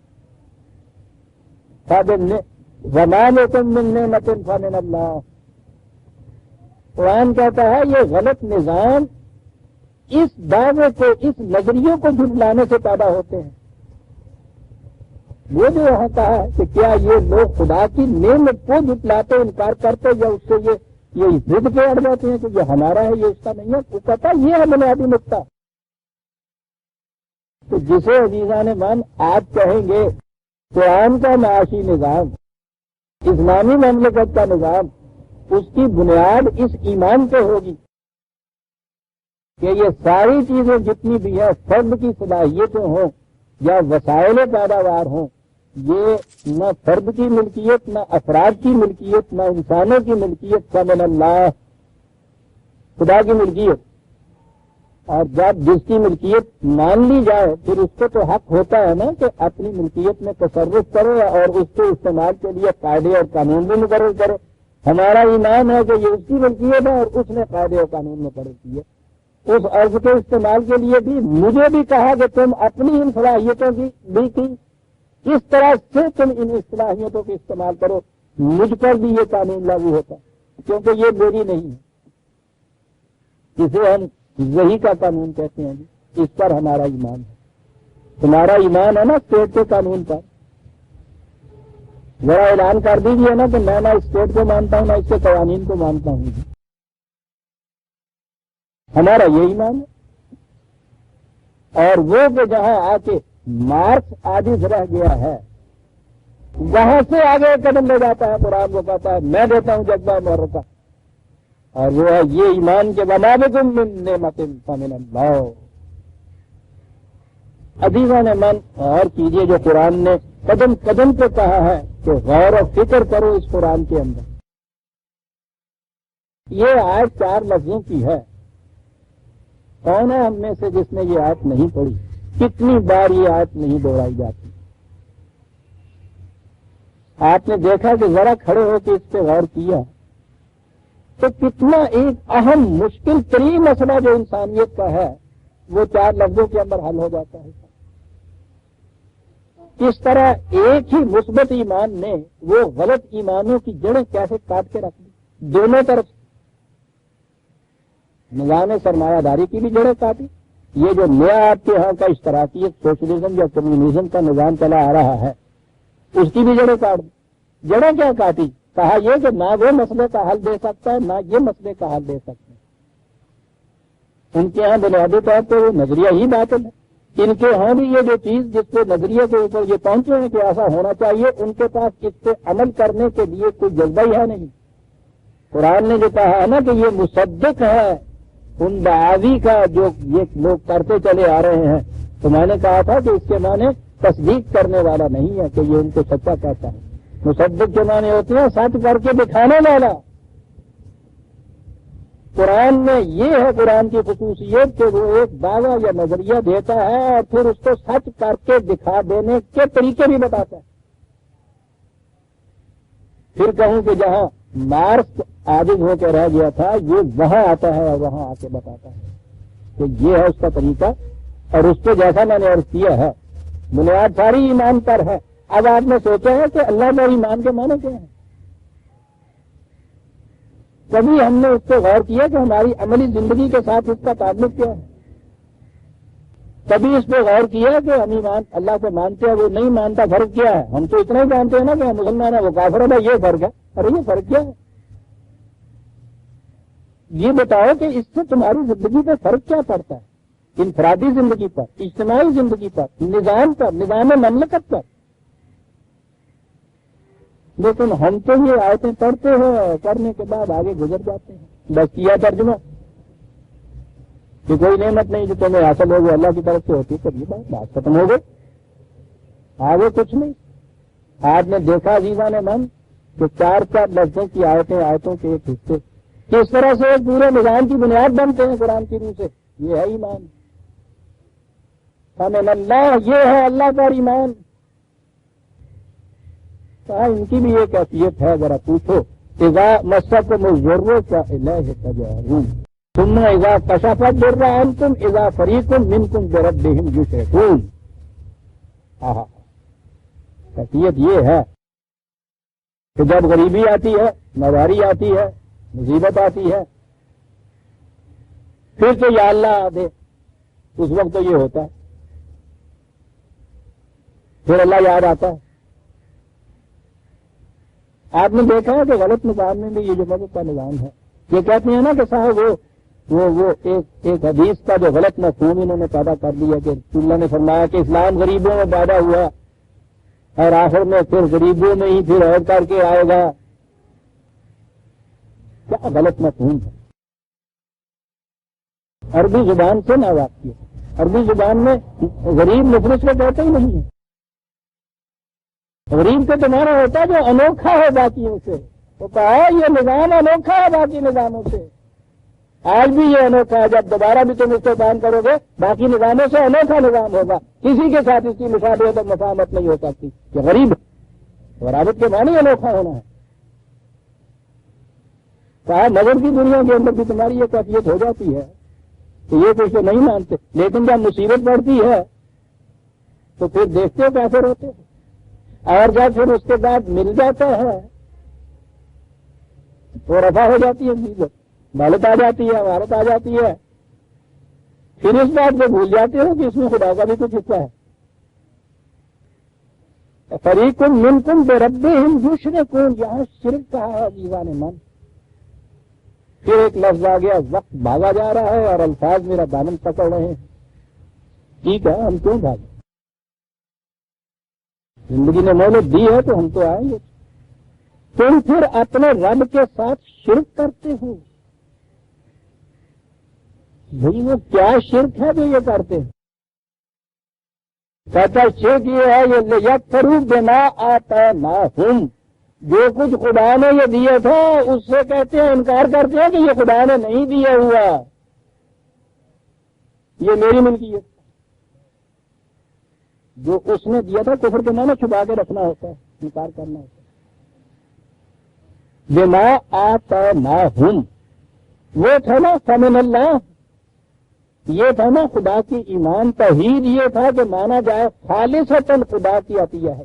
وَمَا لَكُم مِّن نِّعْمَةٍ فَمِنَ اللَّهِ۔ قرآن کہتا ہے یہ غلط نظام اس دعوے کو، اس نظریے کو جھٹلانے سے پیدا ہوتے ہیں۔ وہ جو یہاں کہا ہے کہ کیا یہ لوگ خدا کی نعمت کو جھٹلاتے، انکار کرتے، یا اس سے یہ ضد پہ اڑ جاتے ہیں کہ یہ ہمارا ہے، یہ اس کا نہیں ہے، وہ کہتا ہے یہ ہے بنیادی نقطہ۔ تو جسے عزیزان من آپ کہیں گے قرآن کا معاشی نظام، اسلامی مملکت کا نظام، اس کی بنیاد اس ایمان پہ ہوگی کہ یہ ساری چیزیں جتنی بھی ہیں، فرد کی صلاحیتیں ہوں یا وسائل پیداوار ہوں، یہ نہ فرد کی ملکیت، نہ افراد کی ملکیت، نہ انسانوں کی ملکیت، فمن اللہ، خدا کی ملکیت۔ اور جب جس کی ملکیت مان لی جائے پھر اس کو تو حق ہوتا ہے نا کہ اپنی ملکیت میں تصرف کرے اور اس کے استعمال کے لیے قاعدے اور قانون بھی مقرر کرے۔ ہمارا ایمان ہے کہ یہ اس کی ملکیت ہے اور اس نے قاعدے اور قانون مقرر کیے۔ اس عرض کے استعمال کے لیے بھی مجھے بھی کہا کہ تم اپنی ان صلاحیتوں کی بھی کی، اس طرح سے تم ان صلاحیتوں کا استعمال کرو، مجھ پر بھی یہ قانون لاگو ہوتا کیونکہ یہ میری نہیں ہے، اسے ہم وہی کا قانون کہتے ہیں جی، اس پر ہمارا ایمان ہے۔ تمہارا ایمان ہے نا اسٹیٹ کے قانون پر، ذرا اعلان کر دیجیے نا کہ میں نہ اسٹیٹ کو مانتا ہوں نہ اس کے قوانین کو مانتا ہوں جی، ہمارا یہ ایمان ہے۔ اور وہ کہ جہاں آ کے مارکس عاجز رہ گیا ہے، وہاں سے آگے قدم لے جاتا ہے قرآن، وہ کہتا ہے میں دیتا ہوں جذبہ محرکہ، اور وہ ہے یہ ایمان کے وما بکم من نعمت فمن اللہ۔ عزیزان من غور کیجیے جو قرآن نے قدم قدم پہ کہا ہے کہ غور و فکر کرو اس قرآن کے اندر۔ یہ آیت 4 لفظوں کی ہے، کون ہے ہم میں سے جس نے یہ آیت نہیں پڑھی؟ کتنی بار یہ آیت نہیں دہرائی جاتی؟ آپ نے دیکھا کہ ذرا کھڑے ہو کے اس پہ غور کیا تو کتنا ایک اہم مشکل ترین مسئلہ جو انسانیت کا ہے وہ 4 لفظوں کے اندر حل ہو جاتا ہے۔ اس طرح ایک ہی مثبت ایمان نے وہ غلط ایمانوں کی جڑیں کیسے کاٹ کے رکھ دی، دونوں طرف۔ نظام سرمایہ داری کی بھی جڑیں کاٹی، یہ جو نیا آپ کے ہاں کا اشتراکیت، سوشلزم یا کمیونزم کا نظام چلا آ رہا ہے، اس کی بھی جڑیں کاٹ دی۔ جڑیں کیا کاٹی؟ کہا یہ کہ نہ وہ مسئلے کا حل دے سکتا ہے نہ یہ مسئلے کا حل دے سکتا ہے۔ ان کے ہاں بنیادی طور پہ وہ نظریہ ہی باطل ہے۔ ان کے ہاں بھی یہ جو چیز جس پہ نظریے کے اوپر یہ پہنچے ہیں کہ ایسا ہونا چاہیے، ان کے پاس اس پہ عمل کرنے کے لیے کوئی جذبہ ہی ہے نہیں۔ قرآن نے جو کہا ہے نا کہ یہ مصدق ہے ان دعاوی کا جو یہ لوگ کرتے چلے آ رہے ہیں، تو میں نے کہا تھا کہ اس کے معنی تصدیق کرنے والا نہیں ہے کہ یہ ان کو سچا کہتا ہے۔ مصدق کے معنی ہوتے ہیں سچ کر کے دکھانے والا۔ قرآن میں یہ ہے قرآن کی خصوصیت کہ وہ ایک دعویٰ یا نظریہ دیتا ہے اور پھر اس کو سچ کر کے دکھا دینے کے طریقے بھی بتاتا ہے۔ پھر کہوں کہ جہاں مارکس عاجز ہو کے رہ گیا تھا، یہ وہاں آتا ہے اور وہاں آ کے بتاتا ہے کہ یہ ہے اس کا طریقہ، اور اس پہ جیسا میں نے عرض کیا ہے بنیاد ساری ایمان پر ہے۔ اب آپ نے سوچا ہے کہ اللہ کا ایمان کے معنی کیا ہے؟ کبھی ہم نے اس پہ غور کیا کہ ہماری عملی زندگی کے ساتھ اس کا تعلق کیا ہے؟ کبھی اس پہ غور کیا کہ ہم ایمان اللہ کو مانتے ہیں، وہ نہیں مانتا، فرق کیا ہے؟ ہم تو اتنا ہی جانتے ہیں نا کہ ہم مسلمان ہیں، وہ کافر ہے، یہ فرق ہے۔ ارے یہ فرق کیا ہے؟ یہ بتاؤ کہ اس سے تمہاری زندگی پہ فرق کیا پڑتا ہے؟ انفرادی زندگی پر، اجتماعی زندگی پر، نظام پر، نظام مملکت پر۔ لیکن ہم تو یہ آیتیں پڑھتے ہیں، پڑھنے کے بعد آگے گزر جاتے ہیں، بس کیا ترجمہ کہ کوئی نعمت نہیں جو تمہیں حاصل ہوگی اللہ کی طرف سے ہوتی، تو یہ بات ختم ہو گئی، آگے کچھ نہیں۔ آپ نے دیکھا عزیزان من کہ 4 لفظوں کی آیتوں کے ایک حصے کس طرح سے ایک پورے نظام کی بنیاد بنتے ہیں قرآن کی روح سے۔ یہ ہے ایمان، فمن اللہ، یہ ہے اللہ کا ایمان۔ ان کی بھی ایک حیثیت ہے، ذرا پوچھو۔ اذا مسکم الضر فالیہ تجارون ثم اذا کشف الضر عنکم اذا فریق منکم بربہم یشرکون۔ حیثیت یہ ہے کہ جب غریبی آتی ہے، ناداری آتی ہے، مصیبت آتی ہے، پھر تو یا اللہ دے، اس وقت تو یہ ہوتا ہے، پھر اللہ یاد آتا ہے۔ آپ نے دیکھا ہے کہ غلط نظام میں بھی یہ جو مذہب کا نظام ہے، یہ کہتے ہیں نا کہ صاحب وہ ایک حدیث کا جو غلط مفہوم انہوں نے پیدا کر دیا کہ اللہ نے فرمایا کہ اسلام غریبوں میں پیدا ہوا اور آخر میں پھر غریبوں میں ہی پھر اور کر کے آئے گا۔ کیا غلط مفہوم ہے، عربی زبان سے نہ واقف ہے۔ عربی زبان میں غریب مفلس کو کہتے ہی نہیں ہے۔ غریب کا تمہارا ہوتا ہے جو انوکھا ہے باقیوں سے، وہ کہا یہ نظام انوکھا ہے باقی نظاموں سے، آج بھی یہ انوکھا ہے، جب دوبارہ بھی تم اس کو کام کرو گے باقی نظاموں سے انوکھا نظام ہوگا، کسی کے ساتھ اس کی مشابہت اور مفاہمت نہیں ہو سکتی۔ یہ غریب غرابت کے معنی انوکھا ہونا ہے۔ کہا نظر کی دنیا کے اندر بھی تمہاری یہ کیفیت ہو جاتی ہے کہ یہ کچھ تو نہیں مانتے، لیکن جب مصیبت پڑتی ہے تو پھر دیکھتے ہو کیسے روتے ہیں، اور جب پھر اس کے بعد مل جاتا ہے تو رفع ہو جاتی ہے، دولت آ جاتی ہے، عمارت آ جاتی ہے، پھر اس بات کو بھول جاتے ہو کہ اس میں خدا کا بھی کچھ حصہ ہے۔ فریق منکم بربہم یشرکون، یہاں شرک کہا ہے عزیزان من۔ پھر ایک لفظ آ گیا، وقت بھاگا جا رہا ہے اور الفاظ میرا دامن پکڑ رہے ہیں۔ ٹھیک ہے، ہم کیوں بھاگے؟ زندگی نے مہلت دی ہے تو ہم تو آئیں گے۔ تم پھر اپنے رب کے ساتھ شرک کرتے ہو۔ بھئی وہ کیا شرک ہے جو یہ کرتے ہیں؟ کہتا شرک یہ ہے یہ لیکفروا بما آتیناہم، جو کچھ خدا نے یہ دیا تھا اس سے کہتے ہیں، انکار کرتے ہیں کہ یہ خدا نے نہیں دیا ہوا، یہ میری ملکیت، جو اس نے دیا تھا کفر کے معنی چھپا کے رکھنا ہوتا ہے، انکار کرنا ہوتا ہے۔ بما آتیناہم، وہ تھا نا فمن اللہ، یہ تھا نا خدا کی ایمان توحید، یہ تھا کہ مانا جائے خالصتاً خدا کی عطیہ ہے،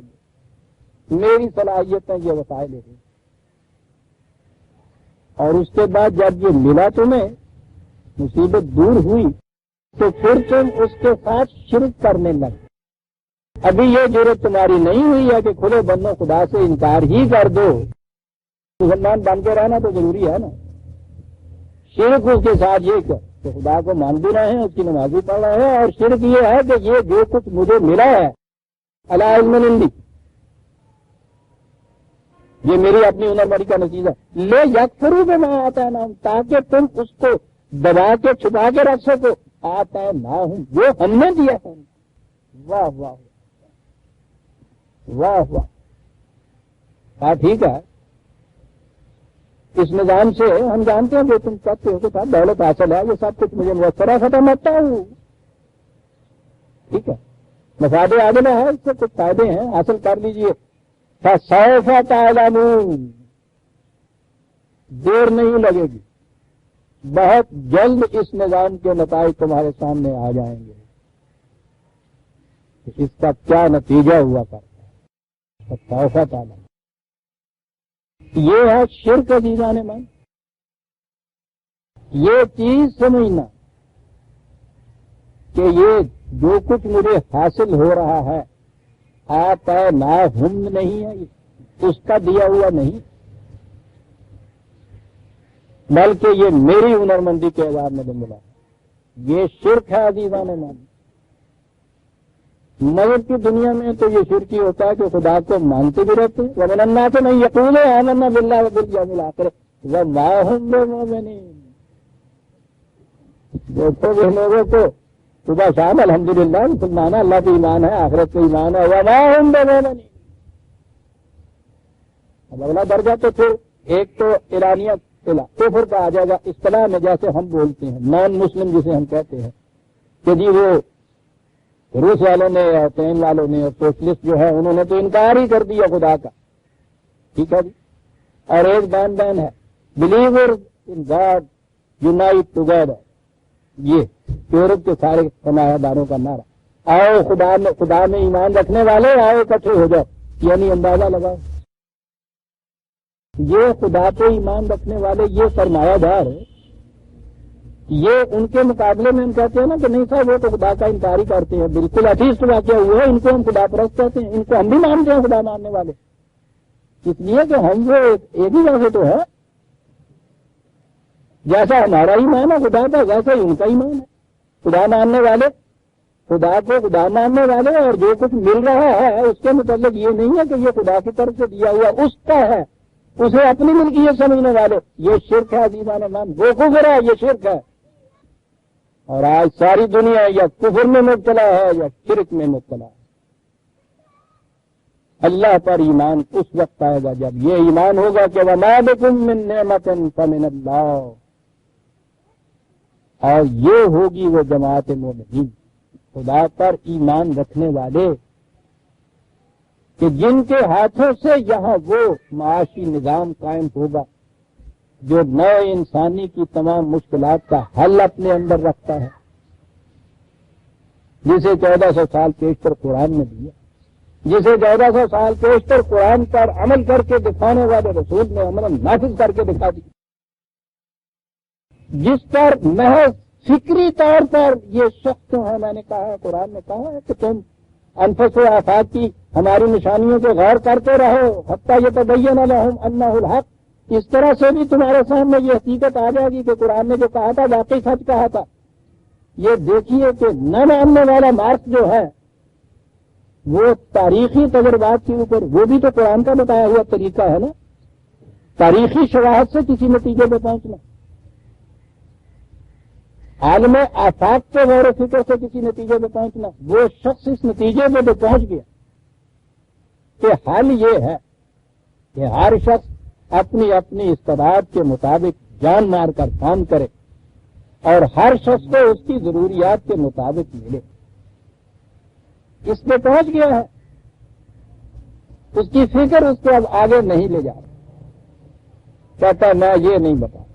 میری صلاحیت ہے، یہ وسائل ہے۔ اور اس کے بعد جب یہ ملا تمہیں، مصیبت دور ہوئی، تو پھر تم اس کے ساتھ شرک کرنے لگے۔ ابھی یہ جرات تمہاری نہیں ہوئی ہے کہ کھلے بندوں خدا سے انکار ہی کر دو، مسلمان بن کے رہنا تو ضروری ہے نا۔ شرک اس کے ساتھ یہ کہ خدا کو مان بھی رہے ہیں، اس کی نماز بھی پڑھ رہے ہیں، اور شرک یہ ہے کہ یہ جو کچھ مجھے ملا ہے علی علم عندی، یہ میری اپنی ہنر مندی کا نتیجہ، لے یکفروا بما آتیناہم، تاکہ تم اس کو دبا کے چھپا کے رکھ سکو، آتیناہم، جو ہم نے دیا ہے۔ واہ واہ واہ واہ، کہا ٹھیک ہے، اس نظام سے ہم جانتے ہیں کہ تم کہتے ہو کہ صاحب دولت حاصل ہے، یہ سب کچھ مجھے میسر ہے، ختم ہوتا ہوں، ٹھیک ہے، مفاد عادلہ ہے، اس سے کچھ فائدے ہیں، حاصل کر لیجئے۔ فسوف تعلمون، دیر نہیں لگے گی، بہت جلد اس نظام کے نتائج تمہارے سامنے آ جائیں گے، اس کا کیا نتیجہ ہوا کرتا ہے۔ فسوف تعلمون، یہ ہے شرک عزیزان من۔ یہ چیز سمجھنا کہ یہ جو کچھ مجھے حاصل ہو رہا ہے آتیناہم نہیں ہے، اس کا دیا ہوا نہیں، بلکہ یہ میری ہنرمندی کے عذاب میں ملا ہے۔ یہ شرک ہے عزیزان من۔ مگر کی دنیا میں تو یہ شرک ہی ہوتا ہے کہ خدا کو مانتے بھی رہتے ہیں، وَمِنَ النَّاسِ مَن يَقُولُ آمَنَّا بِاللَّهِ وَبِالْيَوْمِ الْآخِرِ وَمَا هُم بِمُؤْمِنِينَ۔ دیکھو وہ لوگوں کو صبح شام الحمدللہ مسلمان ہے، اللہ پہ ایمان ہے، آخرت پہ ایمان ہے، وَمَا هُم بِمُؤْمِنِينَ۔ اب اگلا درجہ تو پھر ایک تو ایرانیت کفر کا آ جائے گا، اصطلاح میں جیسے ہم بولتے ہیں نان مسلم جسے ہم کہتے ہیں کہ جی وہ روس والوں نے اور چین والوں نے اور سوشلسٹ جو ہے انہوں نے تو انکار ہی کر دیا خدا کا، ٹھیک ہے جی۔ اور ایک بین ہے believer in God unite together, یہ یورپ کے سارے سرمایہ داروں کا نعرہ، آؤ خدا میں ایمان رکھنے والے آؤ اکٹھے ہو جاؤ، یعنی اندازہ لگاؤ یہ خدا پہ ایمان رکھنے والے یہ سرمایہ دار یہ ان کے مقابلے میں ہم کہتے ہیں نا کہ نہیں صاحب وہ تو خدا کا انکار ہی کرتے ہیں، بالکل ایتھیسٹ واقعہ ہوا ہے، ان کو ہم خدا پرست کہتے ہیں، ان کو ہم بھی مانتے ہیں خدا ماننے والے، اس لیے کہ ہم وہ ایک ہی جگہ تو ہے، جیسا ہمارا ایمان ہے خدا کا ویسا ہی ان کا ایمان ہے۔ خدا ماننے والے خدا کو خدا ماننے والے، اور جو کچھ مل رہا ہے اس کے متعلق یہ نہیں ہے کہ یہ خدا کی طرف سے دیا ہوا اس کا ہے، اسے اپنی ملکیت سمجھنے والے، یہ شرک ہے عزیزان مان، وہ کفر ہے، یہ شرک ہے۔ اور آج ساری دنیا یا کفر میں مبتلا ہے یا شرک میں مبتلا ہے۔ اللہ پر ایمان اس وقت آئے گا جب یہ ایمان ہوگا کہ وَمَا بِكُم مِّن نِّعْمَةٍ فَمِنَ اللَّهِ، اور یہ ہوگی وہ جماعت مومنین، خدا پر ایمان رکھنے والے کہ جن کے ہاتھوں سے یہاں وہ معاشی نظام قائم ہوگا جو نئے انسانی کی تمام مشکلات کا حل اپنے اندر رکھتا ہے، جسے 1400 سال پیشتر قرآن نے دیا، جسے 1400 سال پیشتر قرآن پر عمل کر کے دکھانے والے رسول نے عمل نافذ کر کے دکھا دی، جس پر محض فکری طور پر یہ شخص ہے، میں نے کہا ہے قرآن نے کہا ہے کہ تم انفس و آفات کی ہماری نشانیوں کو غور کرتے رہو حتیٰ یتبین لہم انہ الحق، اس طرح سے بھی تمہارے سامنے یہ حقیقت آ جائے گی کہ قرآن نے جو کہا تھا واقعی سچ کہا تھا۔ یہ دیکھیے کہ نہ ماننے والا مارکس جو ہے وہ تاریخی تجربات کے اوپر، وہ بھی تو قرآن کا بتایا ہوا طریقہ ہے نا، تاریخی شواہد سے کسی نتیجے پہ پہنچنا، عالم آفاق کے غور و فکر سے کسی نتیجے پہ پہنچنا، وہ شخص اس نتیجے پہ تو پہنچ گیا کہ حل یہ ہے کہ ہر شخص اپنی اپنی استعداد کے مطابق جان مار کر کام کرے اور ہر شخص کو اس کی ضروریات کے مطابق ملے، اس پہ پہنچ گیا ہے، اس کی فکر اس کو اب آگے نہیں لے جا رہا، کہتا میں یہ نہیں بتاتا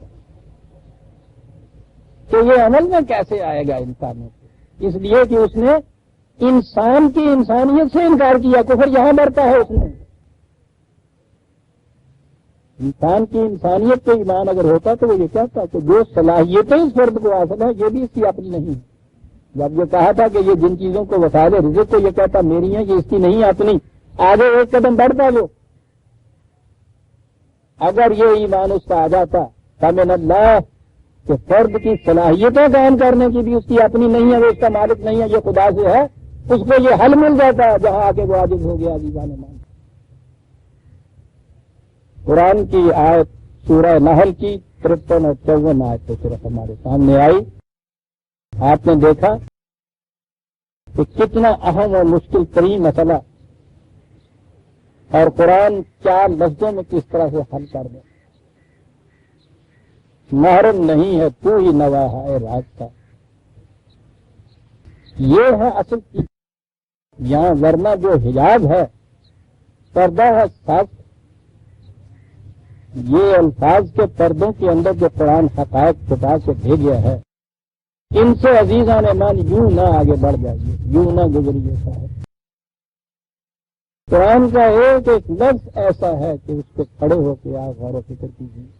کہ یہ عمل میں کیسے آئے گا انسانوں کو، اس لیے کہ اس نے انسان کی انسانیت سے انکار کیا، کفر یہاں بڑھتا ہے، اس نے انسان کی انسانیت پہ ایمان اگر ہوتا تو وہ یہ کہتا کہ جو صلاحیتیں اس فرد کو حاصل ہیں یہ بھی اس کی اپنی نہیں ہے۔ جب یہ کہا تھا کہ یہ جن چیزوں کو وسائل رزق کو یہ کہتا میری ہیں، یہ اس کی نہیں اپنی، آگے ایک قدم بڑھتا جو اگر یہ ایمان اس کا آ جاتا فمن اللہ کہ فرد کی صلاحیتیں قائم کرنے کی بھی اس کی اپنی نہیں ہے، وہ اس کا مالک نہیں ہے، یہ خدا سے ہے، اس کو یہ حل مل جاتا ہے جہاں آ کے وہ عاجز ہو گیا عزیزان مان۔ قرآن کی آیت سورہ نحل کی 53 اور 54 آیت تو صرف ہمارے سامنے آئی، آپ نے دیکھا کہ کتنا اہم اور مشکل ترین مسئلہ اور قرآن 4 لفظوں میں کس طرح سے حل کر دے۔ محرم نہیں ہے تو ہی نواح ہے راستہ، یہ ہے اصل کی یہاں، ورنہ جو حجاب ہے پردہ ہے سخت، یہ الفاظ کے پردوں کے اندر جو قرآن حقائق چھپا کے بھیجا ہے، ان سے عزیزان ایمان یوں نہ آگے بڑھ جائیے، یوں نہ گزریے صاحب۔ قرآن کا ایک ایک لفظ ایسا ہے کہ اس پہ کھڑے ہو کے آپ غور و فکر کیجیے۔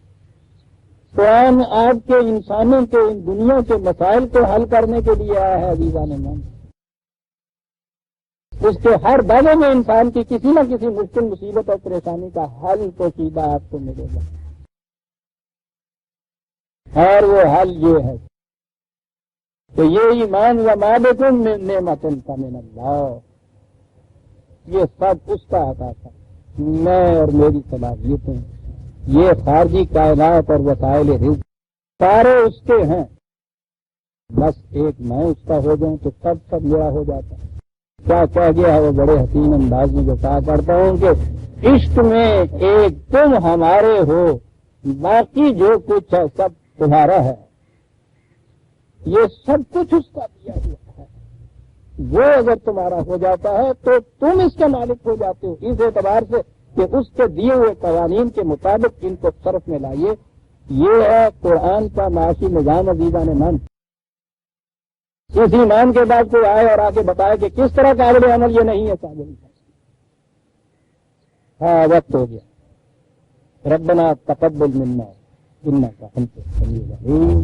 قرآن آپ کے انسانوں کے ان دنیا کے مسائل کو حل کرنے کے لیے آیا ہے عزیزان ایمان، اس کے ہر دعوے میں انسان کی کسی نہ کسی مشکل مصیبت اور پریشانی کا حل تو سیدھا آپ کو ملے گا، اور وہ حل یہ ہے کہ یہ ایمان وَمَا بِكُم مِّن نِّعْمَةٍ فَمِنَ اللَّهِ، یہ سب اس کا عطا تھا، میں اور میری صلاحیتیں، یہ خارجی کائنات اور وسائل رزق سارے اس کے ہیں، بس ایک میں اس کا ہو جاؤں تو سب میرا ہو جاتا ہے۔ کیا کہہ گیا ہے وہ بڑے حسین انداز میں جو کہا کرتا ہوں کہ عشق میں ایک تم ہمارے ہو، باقی جو کچھ ہے سب تمہارا ہے، یہ سب کچھ اس کا دیا ہوا ہے، وہ اگر تمہارا ہو جاتا ہے تو تم اس کے مالک ہو جاتے ہو، اس اعتبار سے کہ اس کے دیے ہوئے قوانین کے مطابق ان کو صرف میں لائیے۔ یہ ہے قرآن کا معاشی نظام عزیزان ایمان۔ اس ایمان کے بعد کوئی آئے اور آ کے بتائے کہ کس طرح قابل عمل یہ نہیں ہے قابل، ہاں وقت ہو گیا۔ ربنا تقبل منا انک انت السمیع العلیم۔